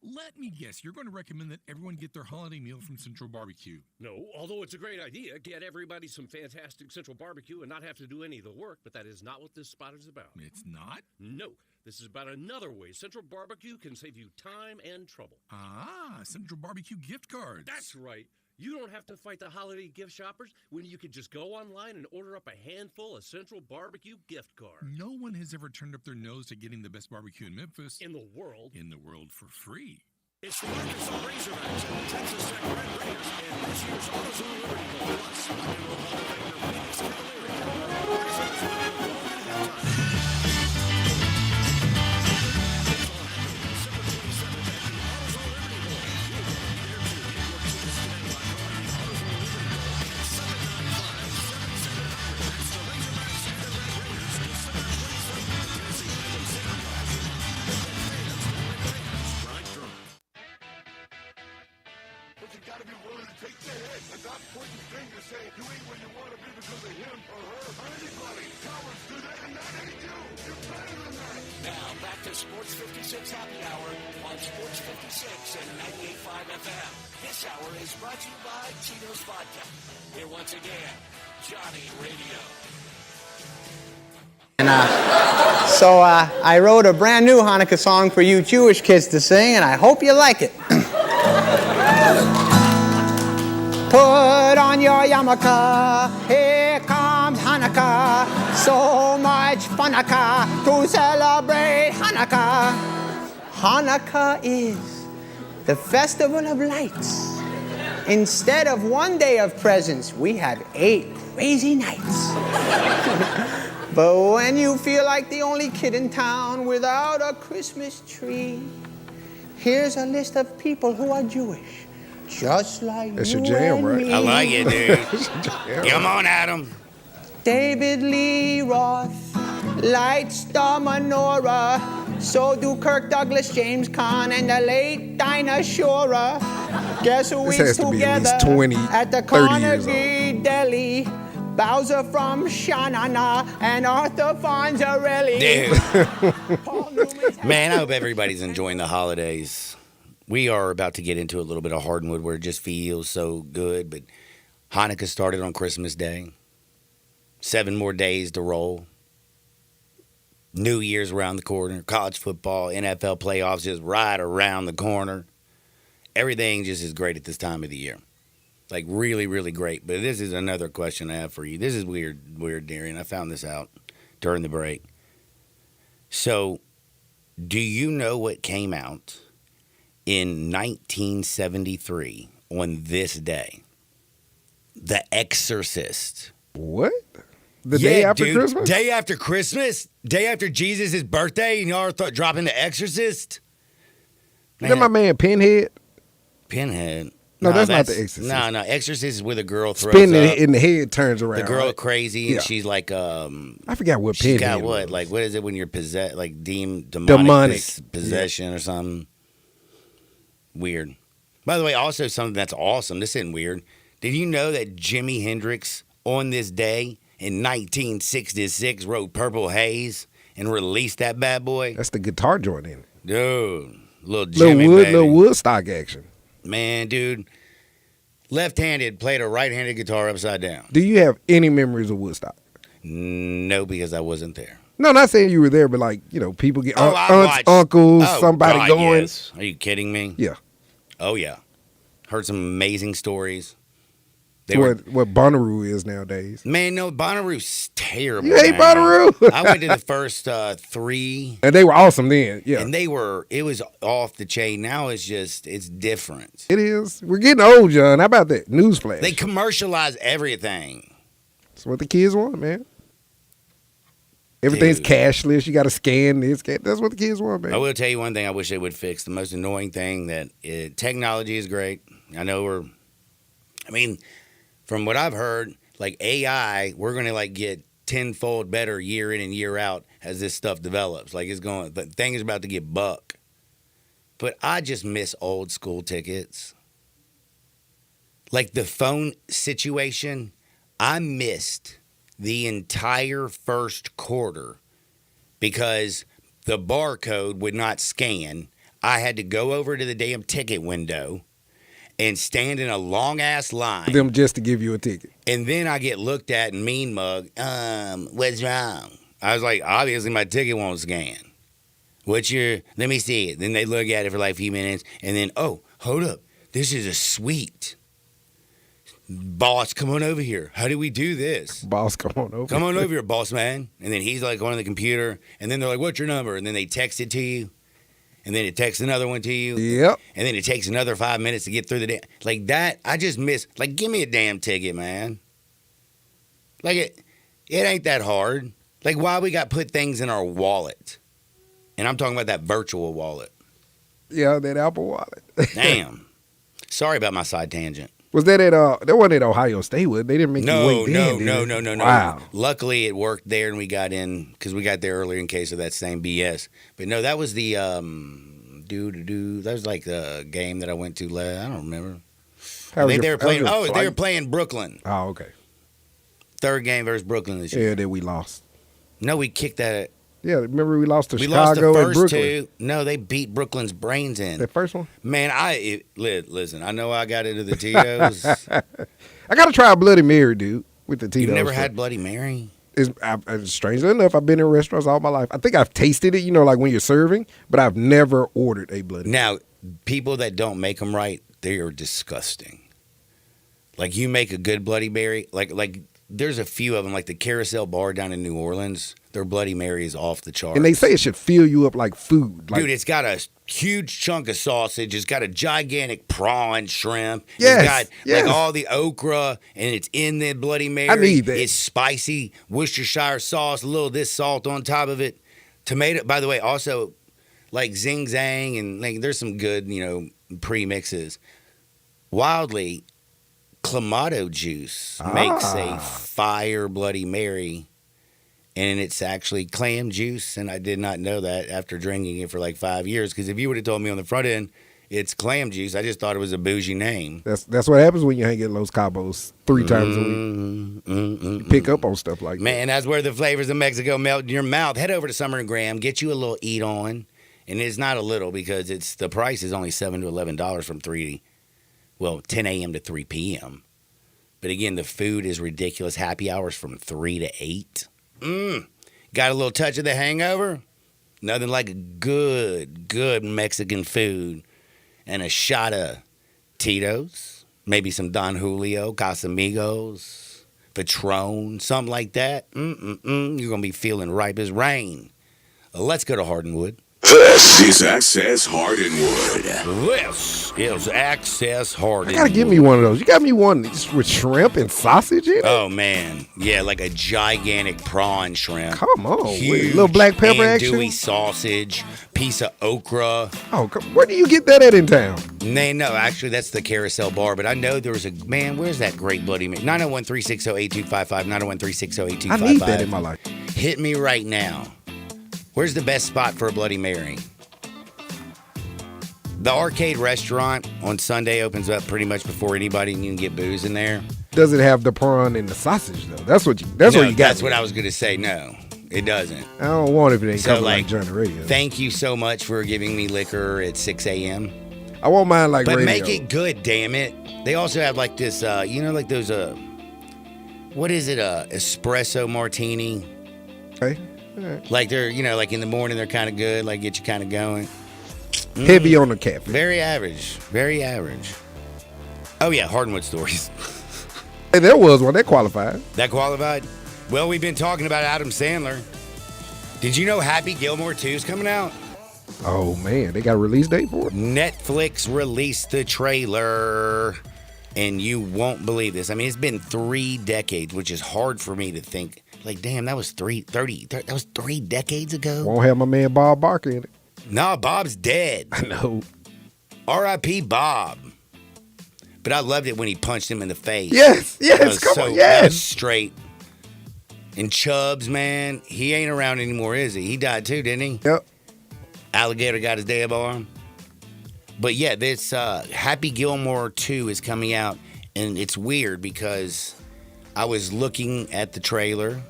Let me guess, you're going to recommend that everyone get their holiday meal from Central Barbecue. No, although it's a great idea, get everybody some fantastic Central Barbecue and not have to do any of the work, but that is not what this spot is about. It's not? No, this is about another way Central Barbecue can save you time and trouble. Ah, Central Barbecue gift cards. That's right. You don't have to fight the holiday gift shoppers when you can just go online and order up a handful of Central Barbecue gift cards. No one has ever turned up their nose to getting the best barbecue in Memphis. In the world. In the world for free. It's the Arkansas Razorbacks and the Texas Tech Red Raiders in this year's AutoZone Liberty Bowl. Plus, Rocket Roll Hall of Famer Phoenix Cavalieri. Razorbacks win the ball at halftime. Now back to Sports 56 Happy Hour on Sports 56 and 98.5 FM. This hour is brought to you by Tito's Vodka. Here once again, Johnny Radio. And so I wrote a brand new Hanukkah song for you Jewish kids to sing, and I hope you like it. Put on your yarmulke, here comes Hanukkah. So much funaka to celebrate Hanukkah. Hanukkah is the festival of lights. Instead of one day of presents, we have 8 crazy nights. But when you feel like the only kid in town without a Christmas tree, here's a list of people who are Jewish, just like That's you your jam, and right? me. I like it, dude. Come on, Adam. David Lee Roth lights the menorah. So do Kirk Douglas, James Caan, and the late Dinah Shore. Guess who This eats has to be at together least 20, at the 30 years Carnegie Deli? Bowser from Shanana and Arthur Fonzarelli. Dude. Man, I hope everybody's enjoying the holidays. We are about to get into a little bit of hardwood where it just feels so good, but Hanukkah started on Christmas Day. 7 more days to roll. New Year's around the corner. College football, NFL playoffs just right around the corner. Everything just is great at this time of the year. Like really, really great. But this is another question I have for you. This is weird, Darian. I found this out during the break. So, do you know what came out in 1973 on this day? The Exorcist. What? The day after Christmas? Day after Christmas? Day after Jesus' birthday? And y'all are dropping The Exorcist? Is that my man Pinhead? Pinhead? No, that's not The Exorcist. No, Exorcist is where the girl throws Spinning up. in the head turns around. The girl right? crazy, Yeah. and she's like, I forgot what she's Pinhead got what? was. Like, what is it when you're possessed? Like demonic. Possession or something. Weird. By the way, also something that's awesome. This isn't weird. Did you know that Jimi Hendrix on this day in 1966 wrote Purple Haze and released that bad boy? That's the guitar joint in it. Dude, little Jimmy, baby. Little Woodstock action. Man, dude, left-handed, played a right-handed guitar upside down. Do you have any memories of Woodstock? No, because I wasn't there. No, not saying you were there, but like, people get I aunts, watched- uncles, oh, somebody God, going. yes. Are you kidding me? Yeah. Oh, yeah. Heard some amazing stories. They were, What Bonnaroo is nowadays. man, no, Bonnaroo's terrible. You hate man. Bonnaroo? I went to the first 3. And they were awesome then. Yeah. And it was off the chain. Now it's different. It is. We're getting old, John. How about that? Newsflash. They commercialize everything. That's what the kids want, man. Everything's Dude. cashless. You got to scan this. That's what the kids want, man. I will tell you one thing I wish they would fix. The most annoying thing technology is great. I know from what I've heard, like AI, we're going to like get tenfold better year in and year out as this stuff develops. Like the thing is about to get buck. But I just miss old school tickets. Like the phone situation, I missed the entire first quarter because the barcode would not scan. I had to go over to the damn ticket window and stand in a long ass line. Them just to give you a ticket. And then I get looked at and mean mug. What's wrong? I was like, obviously my ticket won't scan. Let me see it. Then they look at it for like a few minutes and then, oh, hold up. This is a suite. Boss, come on over here. How do we do this? Boss, come on over. Come on over here, boss man. And then he's like on the computer. And then they're like, what's your number? And then they text it to you. And then it texts another one to you. Yep. And then it takes another 5 minutes to get through the day. Like that, I just miss. Like, give me a damn ticket, man. Like, it ain't that hard. Like, why we got put things in our wallet? And I'm talking about that virtual wallet. Yeah, that Apple Wallet. Damn. Sorry about my side tangent. Was that that wasn't at Ohio State, was it? They didn't make you wait then, did they? No. Wow. Luckily, it worked there, and we got in because we got there earlier in case of that same BS. But no, that was the that was like the game that I went to last. I don't remember. I think they were playing. Oh, they were playing Brooklyn. Oh, okay. Third game versus Brooklyn this year. Yeah, that we lost. No, we kicked that. Yeah, remember we lost to We Chicago lost the and first Brooklyn. two. No, they beat Brooklyn's brains in. The first one? Man, listen. I know I got into the Tito's. I got to try a Bloody Mary, dude, with the Tito's. You've never had Bloody Mary? Strangely enough, I've been in restaurants all my life. I think I've tasted it, like when you're serving, but I've never ordered a Bloody Mary. Now, people that don't make them right, they are disgusting. Like, you make a good Bloody Mary, like there's a few of them, like the Carousel Bar down in New Orleans. Their Bloody Mary is off the charts. And they say it should fill you up like food. Dude, it's got a huge chunk of sausage. It's got a gigantic prawn, shrimp. Yes, It's got like all the okra, and it's in the Bloody Mary. I need that. It's spicy, Worcestershire sauce, a little of this salt on top of it. Tomato, by the way, also like Zing Zang, and like there's some good, pre-mixes. Wildly, Clamato juice makes a fire Bloody Mary. And it's actually clam juice, and I did not know that after drinking it for like 5 years. Because if you would have told me on the front end it's clam juice, I just thought it was a bougie name. That's what happens when you hang at Los Cabos 3 times a week. You pick up on stuff like that. Man, that's where the flavors of Mexico melt in your mouth. Head over to Summer and Graham, get you a little eat on, and it's not a little because the price is only $7 to $11 from 10 a.m. to 3 p.m. But again, the food is ridiculous. Happy hours from 3 to 8. Got a little touch of the hangover? Nothing like a good Mexican food and a shot of Tito's, maybe some Don Julio, Casamigos, Patron, something like that. You're going to be feeling ripe as rain. Let's go to Hardenwood. This is Access Hardenwood. This is Access Hardenwood. I gotta give me one of those. You got me one with shrimp and sausage in it? Oh, man. Yeah, like a gigantic prawn shrimp. Come on. Huge With a little black pepper action? andouille sausage, piece of okra. Oh, where do you get that at in town? No, actually, that's the Carousel Bar. But I know there was where's that great Bloody Mary? 901-360-8255, 901-360-8255. I need that in my life. Hit me right now. Where's the best spot for a Bloody Mary? The Arcade Restaurant on Sunday opens up pretty much before anybody, and you can get booze in there. Does it have the prawn and the sausage though? That's what you got. That's what I was going to say. No, it doesn't. I don't want it if it ain't So, coming like, like Johnny Radio. Thank you so much for giving me liquor at 6 a.m. I won't mind like But radio. make it good, damn it. They also have like this, like those what is it? Espresso martini. Hey, all right. Like they're, like in the morning they're kind of good, like get you kind of going. Heavy on the caffeine. Very average. Very average. Oh yeah, Hardwood Stories. Hey, there was one that qualified. That qualified? Well, we've been talking about Adam Sandler. Did you know Happy Gilmore 2 is coming out? Oh man, they got a release date for it. Netflix released the trailer, and you won't believe this. I mean, it's been 3 decades, which is hard for me to think. Like, damn, that was 3 decades ago. Won't have my man Bob Barker in it. No, Bob's dead. I know. R.I.P. Bob. But I loved it when he punched him in the face. Yes, That was come on, That yes. was straight. And Chubbs, man, he ain't around anymore, is he? He died too, didn't he? Yep. Alligator got his damn arm. But yeah, this Happy Gilmore 2 is coming out, and it's weird because I was looking at the trailer,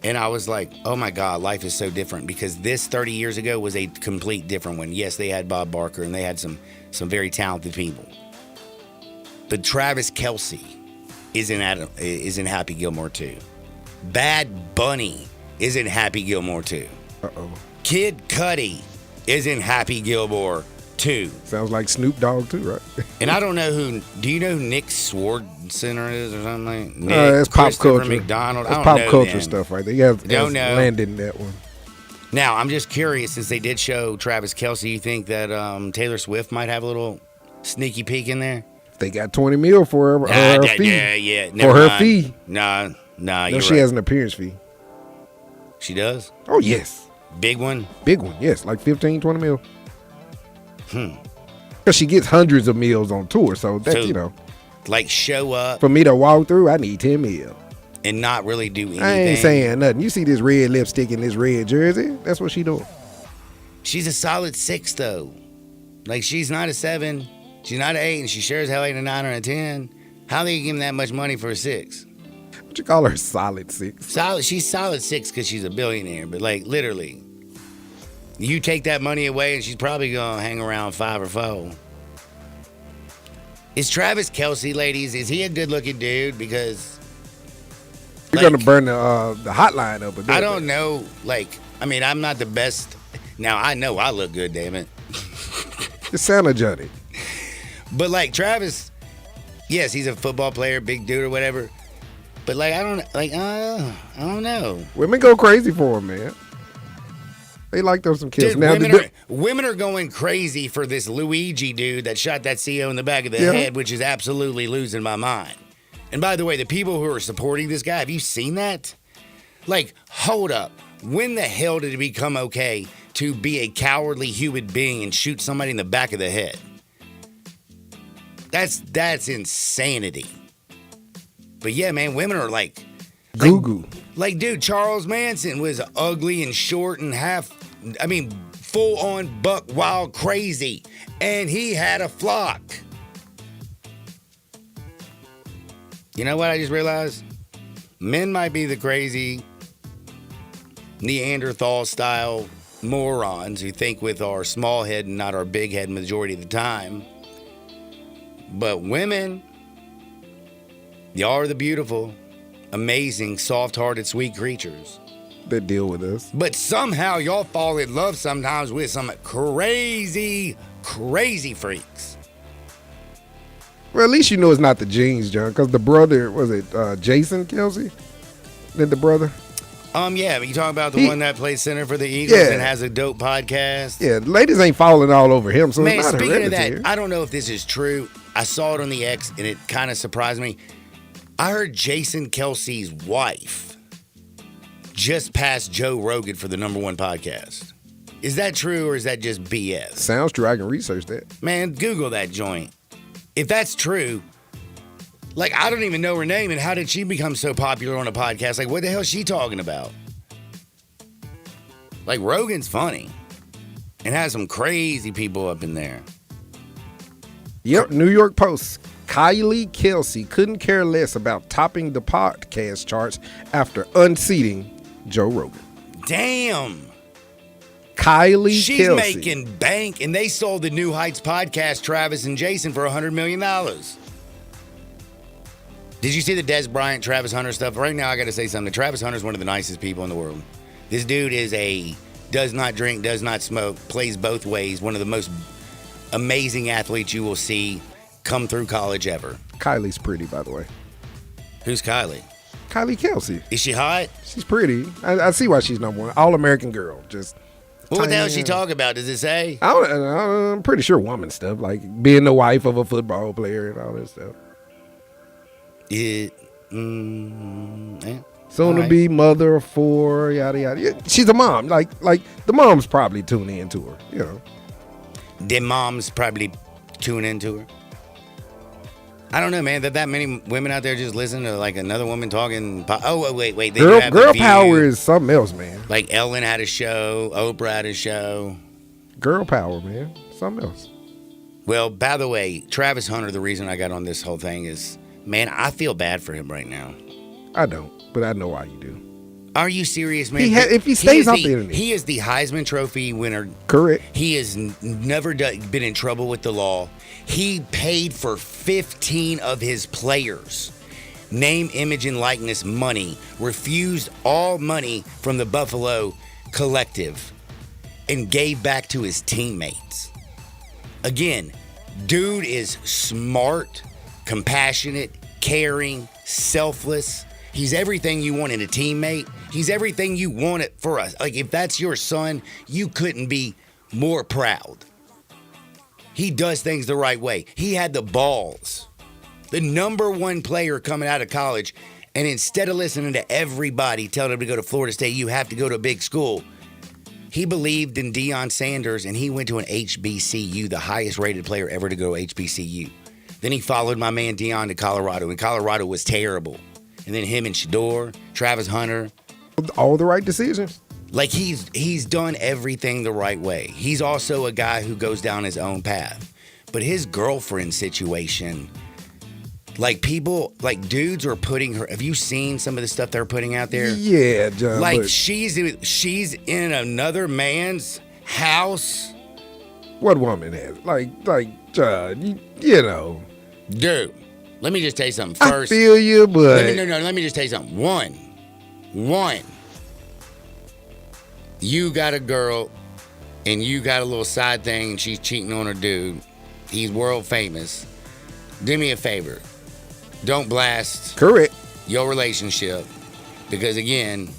and I was like, oh my God, life is so different, because this 30 years ago was a complete different one. Yes, they had Bob Barker, and they had some very talented people. But Travis Kelce is in Happy Gilmore 2. Bad Bunny is in Happy Gilmore 2. Uh-oh. Kid Cudi is in Happy Gilmore 2. Sounds like Snoop Dogg too, right? And I don't know do you know who Nick Swardson is or something like Nick, That's pop Christopher culture. McDonald? That's I don't pop know culture them. stuff right there. You have Don't know. landed in that one. Now, I'm just curious, since they did show Travis Kelce, you think that Taylor Swift might have a little sneaky peek in there? They got $20 million for her fee. Yeah. For never her mind. fee. Nah, No, you're she right. has an appearance fee. She does? Oh, yes. Big one? Big one, yes. Like 15, 20 mil. Because she gets hundreds of meals on tour. So, that's, Like, show up for me to walk through, I need 10 mil. and not really do anything. I ain't saying nothing. You see this red lipstick in this red jersey? That's what she doing. She's a solid 6, though. Like, she's not a 7. She's not an 8, and she sure as hell ain't a 9 or a 10. How they give him that much money for a 6? What you call her, solid 6? She's solid 6 because she's a billionaire, but like literally, you take that money away and she's probably gonna hang around 5 or 4. Is Travis Kelce, ladies, is he a good-looking dude? Because You're gonna burn the hotline up. I don't know. Like, I mean, I'm not the best. Now I know I look good, damn it. It's Santa Johnny. But like Travis, yes, he's a football player, big dude or whatever. But like I don't know. Women go crazy for him, man. They like those some kids. Dude, Now, women are going crazy for this Luigi dude that shot that CEO in the back of the Yeah. head, which is absolutely losing my mind. And by the way, the people who are supporting this guy, have you seen that? Like, hold up. When the hell did it become okay to be a cowardly human being and shoot somebody in the back of the head? That's insanity. But yeah, man, women are like goo-goo. Like, dude, Charles Manson was ugly and short and full on buck wild crazy. And he had a flock. You know what I just realized? Men might be the crazy Neanderthal style morons who think with our small head and not our big head majority of the time. But women, y'all are the beautiful, amazing, soft-hearted, sweet creatures that deal with us. But somehow y'all fall in love sometimes with some crazy, crazy freaks. Well, at least you know it's not the genes, John, because the brother, was it Jason Kelce? Then the brother? Yeah, but you talking about the one that plays center for the Eagles Yeah. and has a dope podcast? Yeah, ladies ain't falling all over him, so Man, it's not speaking of hereditary. that, I don't know if this is true. I saw it on the X, and it kind of surprised me. I heard Jason Kelce's wife just passed Joe Rogan for the #1 podcast. Is that true, or is that just BS? Sounds true. I can research that. Man, Google that joint. If that's true, like, I don't even know her name, and how did she become so popular on a podcast? Like, what the hell is she talking about? Like, Rogan's funny and has some crazy people up in there. Yep, New York Post. Kylie Kelce couldn't care less about topping the podcast charts after unseating Joe Rogan. Damn. Kylie She's Kelce. making bank, and they sold the New Heights podcast, Travis and Jason, for $100 million. Did you see the Des Bryant, Travis Hunter stuff? Right now, I got to say something. Travis Hunter's one of the nicest people in the world. This dude does not drink, does not smoke, plays both ways. One of the most amazing athletes you will see come through college ever. Kylie's pretty, by the way. Who's Kylie? Kylie Kelsey. Is she hot? She's pretty. I see why she's number one. All-American girl. Just. What the hell is she talking about? Does it say? I'm pretty sure woman stuff, like being the wife of a football player and all that stuff. Soon to be mother of 4, yada yada. Yeah, she's a mom. Like the mom's probably tuning into her. You know. The mom's probably tuning into her. I don't know, man. That many women out there just listen to like another woman talking. Oh, wait. They Girl power is something else, man. Like Ellen had a show, Oprah had a show. Girl power, man. Something else. Well, by the way, Travis Hunter, the reason I got on this whole thing is, man, I feel bad for him right now. I don't, but I know why you do. Are you serious, man? If he stays out there, he is the Heisman Trophy winner. Correct. He has never been in trouble with the law. He paid for 15 of his players. Name, image, and likeness money. Refused all money from the Buffalo Collective and gave back to his teammates. Again, dude is smart, compassionate, caring, selfless. He's everything you want in a teammate. He's everything you want it for us. Like, if that's your son, you couldn't be more proud. He does things the right way. He had the balls. The number one player coming out of college, and instead of listening to everybody telling him to go to Florida State, you have to go to a big school, he believed in Deion Sanders, and he went to an HBCU, the highest rated player ever to go to HBCU. Then he followed my man Deion to Colorado, and Colorado was terrible. And then him and Shador, Travis Hunter. All the right decisions. Like, he's done everything the right way. He's also a guy who goes down his own path. But his girlfriend situation, like dudes are putting her. Have you seen some of the stuff they're putting out there? Yeah, John. Like, she's in another man's house. What woman has? Like, John, you know. Dude. Let me just tell you something first. I feel you, but... Let me just tell you something. One. You got a girl, and you got a little side thing, and she's cheating on her dude. He's world famous. Do me a favor. Don't blast... Correct. ...your relationship, because, again,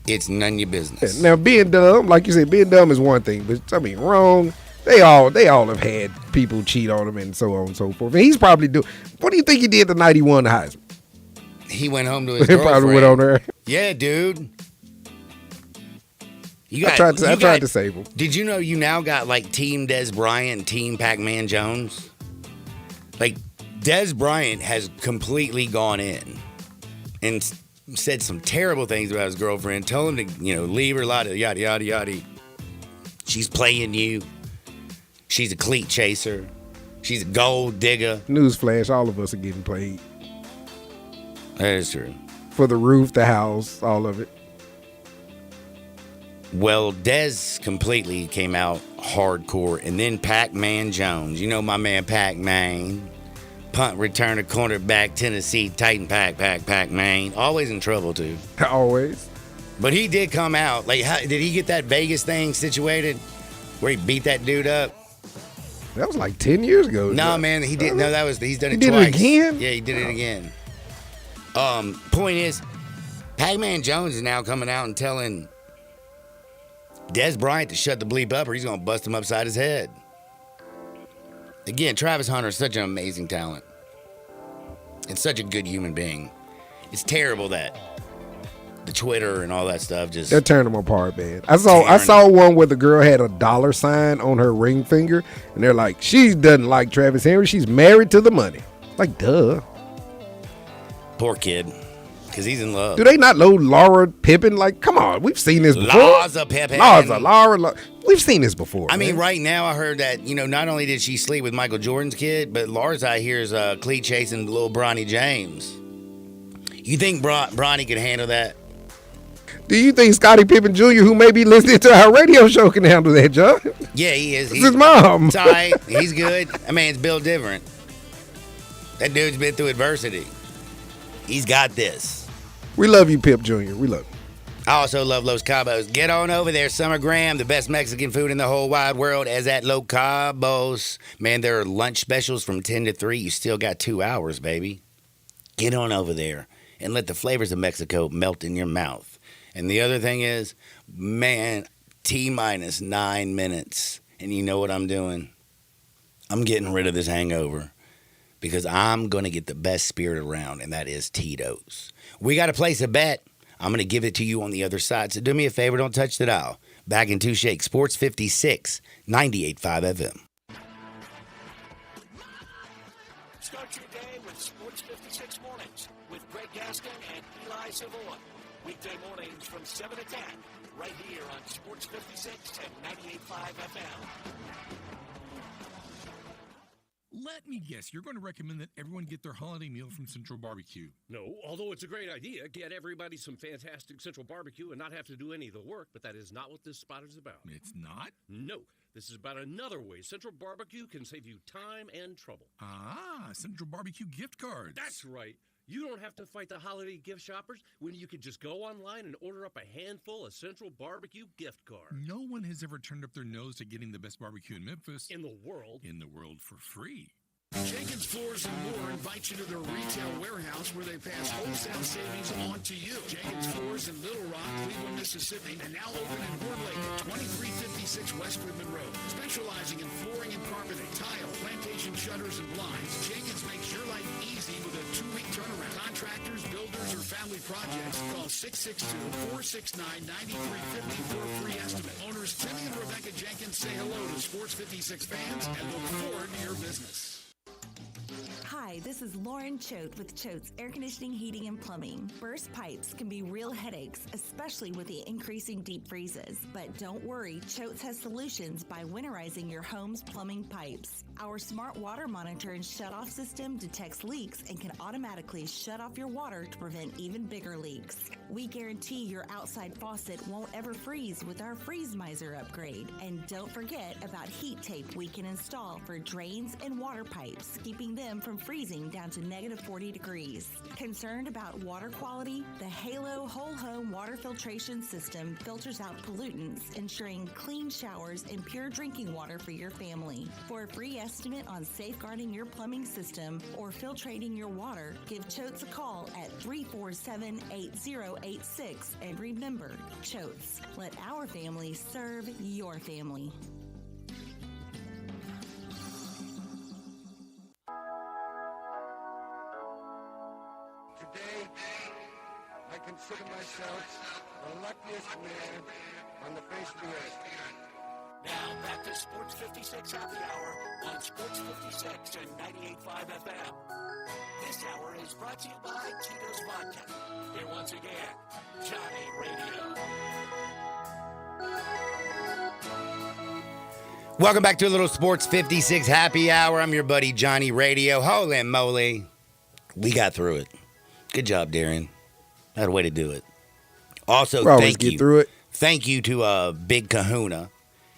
it's none of your business. Now, being dumb, like you said, being dumb is one thing, but, I mean, wrong... They all have had people cheat on him and so on and so forth. And he's probably doing. What do you think he did the night he won the Heisman? He went home to his He girlfriend. probably went on there. Yeah, dude. I tried to save him. Did you know you now got like Team Des Bryant and Team Pac-Man Jones? Like, Des Bryant has completely gone in and said some terrible things about his girlfriend. Told him to, leave her, yada, yada, yada, yada. She's playing you. She's a cleat chaser. She's a gold digger. Newsflash, all of us are getting played. That is true. For the roof, the house, all of it. Well, Dez completely came out hardcore. And then Pac-Man Jones. You know my man Pac-Man. Punt returner, cornerback, Tennessee, Titan Pac-Man. Always in trouble, too. Always. But he did come out. Like, did he get that Vegas thing situated where he beat that dude up? That was like 10 years ago. No, man, he didn't. No, he's done it he twice. Did it again? Yeah, he did it again. Point is, Pac-Man Jones is now coming out and telling Des Bryant to shut the bleep up or he's going to bust him upside his head. Again, Travis Hunter is such an amazing talent and such a good human being. It's terrible that the Twitter and all that stuff just... They're tearing them apart, man. I saw one where the girl had a dollar sign on her ring finger, and they're like, she doesn't like Travis Henry. She's married to the money. Like, duh. Poor kid. Because he's in love. Do they not know Laura Pippen? Like, come on. We've seen this before. Larsa Pippen. Laura. We've seen this before. I mean, right now I heard that, not only did she sleep with Michael Jordan's kid, but Lars, I hear, is cleat chasing little Bronny James. You think Bronny could handle that? Do you think Scottie Pippen Jr., who may be listening to our radio show, can handle that, John? Yeah, he is. He's his mom. It's all right. He's good. That man's built different. That dude's been through adversity. He's got this. We love you, Pip Jr. We love you. I also love Los Cabos. Get on over there, Summer Graham, the best Mexican food in the whole wide world, is at Los Cabos. Man, there are lunch specials from 10 to 3. You still got 2 hours, baby. Get on over there and let the flavors of Mexico melt in your mouth. And the other thing is, man, T-minus 9 minutes. And you know what I'm doing? I'm getting rid of this hangover because I'm going to get the best spirit around, and that is Tito's. We got to place a bet. I'm going to give it to you on the other side. So do me a favor, don't touch the dial. Back in 2 shakes, Sports 56, 98.5 FM. Start your day with Sports 56 Mornings with Greg Gaston and Eli Savoy. Weekday mornings from 7 to 10, right here on Sports 56 and 98.5 FM. Let me guess, you're going to recommend that everyone get their holiday meal from Central Barbecue. No, although it's a great idea, get everybody some fantastic Central Barbecue and not have to do any of the work, but that is not what this spot is about. It's not? No, this is about another way Central Barbecue can save you time and trouble. Ah, Central Barbecue gift cards. That's right. You don't have to fight the holiday gift shoppers when you can just go online and order up a handful of Central Barbecue gift cards. No one has ever turned up their nose at getting the best barbecue in Memphis. In the world. In the world for free. Jenkins Floors and More invites you to their retail warehouse where they pass wholesale savings on to you. Jenkins Floors in Little Rock, Cleveland, Mississippi, and now open in Horn Lake at 2356 West Goodman Road. Specializing in flooring and carpeting, tile, plantation shutters, and blinds, Jenkins makes your life easy with a 2-week turnaround. Contractors, builders, or family projects, call 662-469-9350 for a free estimate. Owners Timmy and Rebecca Jenkins say hello to Sports 56 fans and look forward to your business. Hi, this is Lauren Choate with Choate's Air Conditioning, Heating, and Plumbing. Burst pipes can be real headaches, especially with the increasing deep freezes. But don't worry, Choate's has solutions by winterizing your home's plumbing pipes. Our smart water monitor and shutoff system detects leaks and can automatically shut off your water to prevent even bigger leaks. We guarantee your outside faucet won't ever freeze with our Freeze Miser upgrade. And don't forget about heat tape we can install for drains and water pipes, keeping them from freezing down to negative 40 degrees. Concerned about water quality? The Halo Whole Home Water Filtration System filters out pollutants, ensuring clean showers and pure drinking water for your family. For a free estimate on safeguarding your plumbing system or filtrating your water, give Choates a call at 347-8086. And remember, Choates, let our family serve your family. Today, I consider myself the luckiest man on the face of the earth. Now back to Sports 56 Happy Hour on Sports 56 and 98.5 FM. This hour is brought to you by Tito's Vodka. Here once again, Johnny Radio. Welcome back to a little Sports 56 Happy Hour. I'm your buddy Johnny Radio. Holy moly. We got through it. Good job, Darren. Had a way to do it. Also, thank you. Through it. Thank you to Big Kahuna.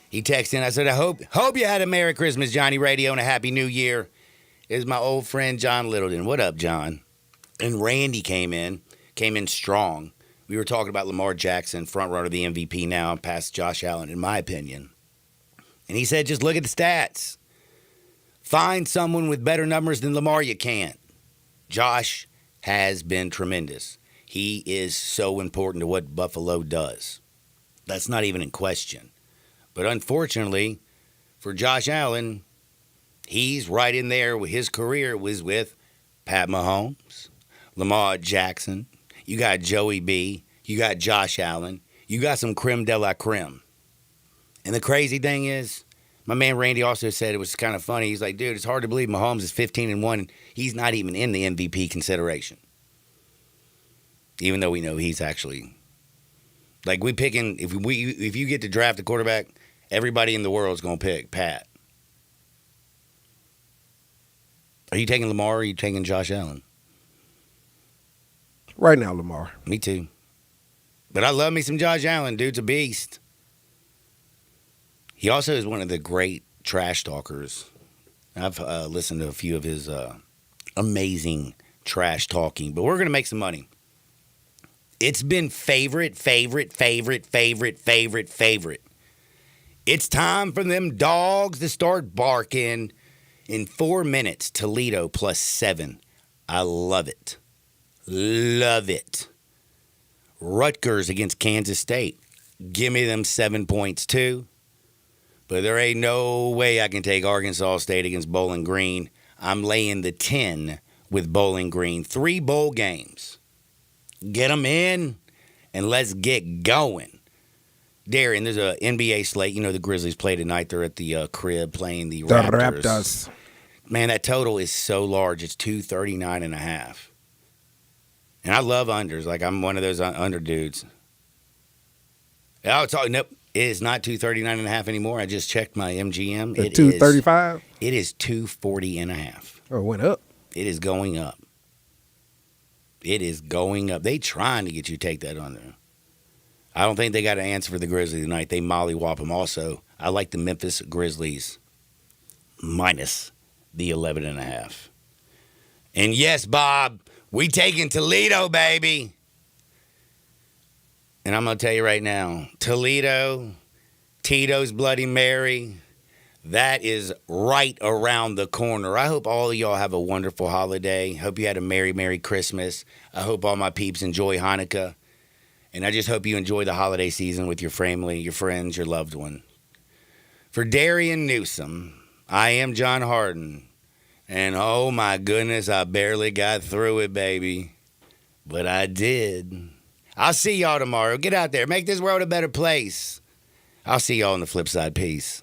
He texted in. I said, I hope you had a Merry Christmas, Johnny Radio, and a Happy New Year. Is my old friend John Littleton. What up, John? And Randy came in strong. We were talking about Lamar Jackson, front runner of the MVP now, past Josh Allen, in my opinion. And he said, just look at the stats. Find someone with better numbers than Lamar, you can't. Josh has been tremendous. He is so important to what Buffalo does. That's not even in question. But unfortunately, for Josh Allen, he's right in there with his career was with Pat Mahomes, Lamar Jackson. You got Joey B. You got Josh Allen. You got some creme de la creme. And the crazy thing is, my man Randy also said it was kind of funny. He's like, dude, it's hard to believe Mahomes is 15-1 and he's not even in the MVP consideration. Even though we know he's actually, like, we picking, if you get to draft a quarterback, everybody in the world is going to pick Pat. Are you taking Lamar or are you taking Josh Allen? Right now, Lamar. Me too. But I love me some Josh Allen. Dude's a beast. He also is one of the great trash talkers. I've listened to a few of his amazing trash talking, but we're going to make some money. It's been favorite. It's time for them dogs to start barking. In 4 minutes, Toledo +7. I love it. Love it. Rutgers against Kansas State. Give me them 7 points too. But there ain't no way I can take Arkansas State against Bowling Green. I'm laying the 10 with Bowling Green. 3 bowl games. Get them in, and let's get going. Darian, there's a NBA slate. You know the Grizzlies play tonight. They're at the crib playing the Raptors. Man, that total is so large. It's 239.5. And I love unders. Like, I'm one of those under dudes. Oh, nope. It is not 239.5 anymore. I just checked my MGM. It 235? It is 240.5. Oh, it went up. It is going up. It is going up. They trying to get you to take that under. I don't think they got an answer for the Grizzlies tonight. They mollywop them. Also, I like the Memphis Grizzlies minus the 11.5. And yes, Bob, we taking Toledo, baby. And I'm going to tell you right now, Toledo, Tito's Bloody Mary, that is right around the corner. I hope all of y'all have a wonderful holiday. Hope you had a Merry, Merry Christmas. I hope all my peeps enjoy Hanukkah. And I just hope you enjoy the holiday season with your family, your friends, your loved one. For Darian Newsom, I am John Harden. And oh my goodness, I barely got through it, baby. But I did. I'll see y'all tomorrow. Get out there. Make this world a better place. I'll see y'all on the flip side. Peace.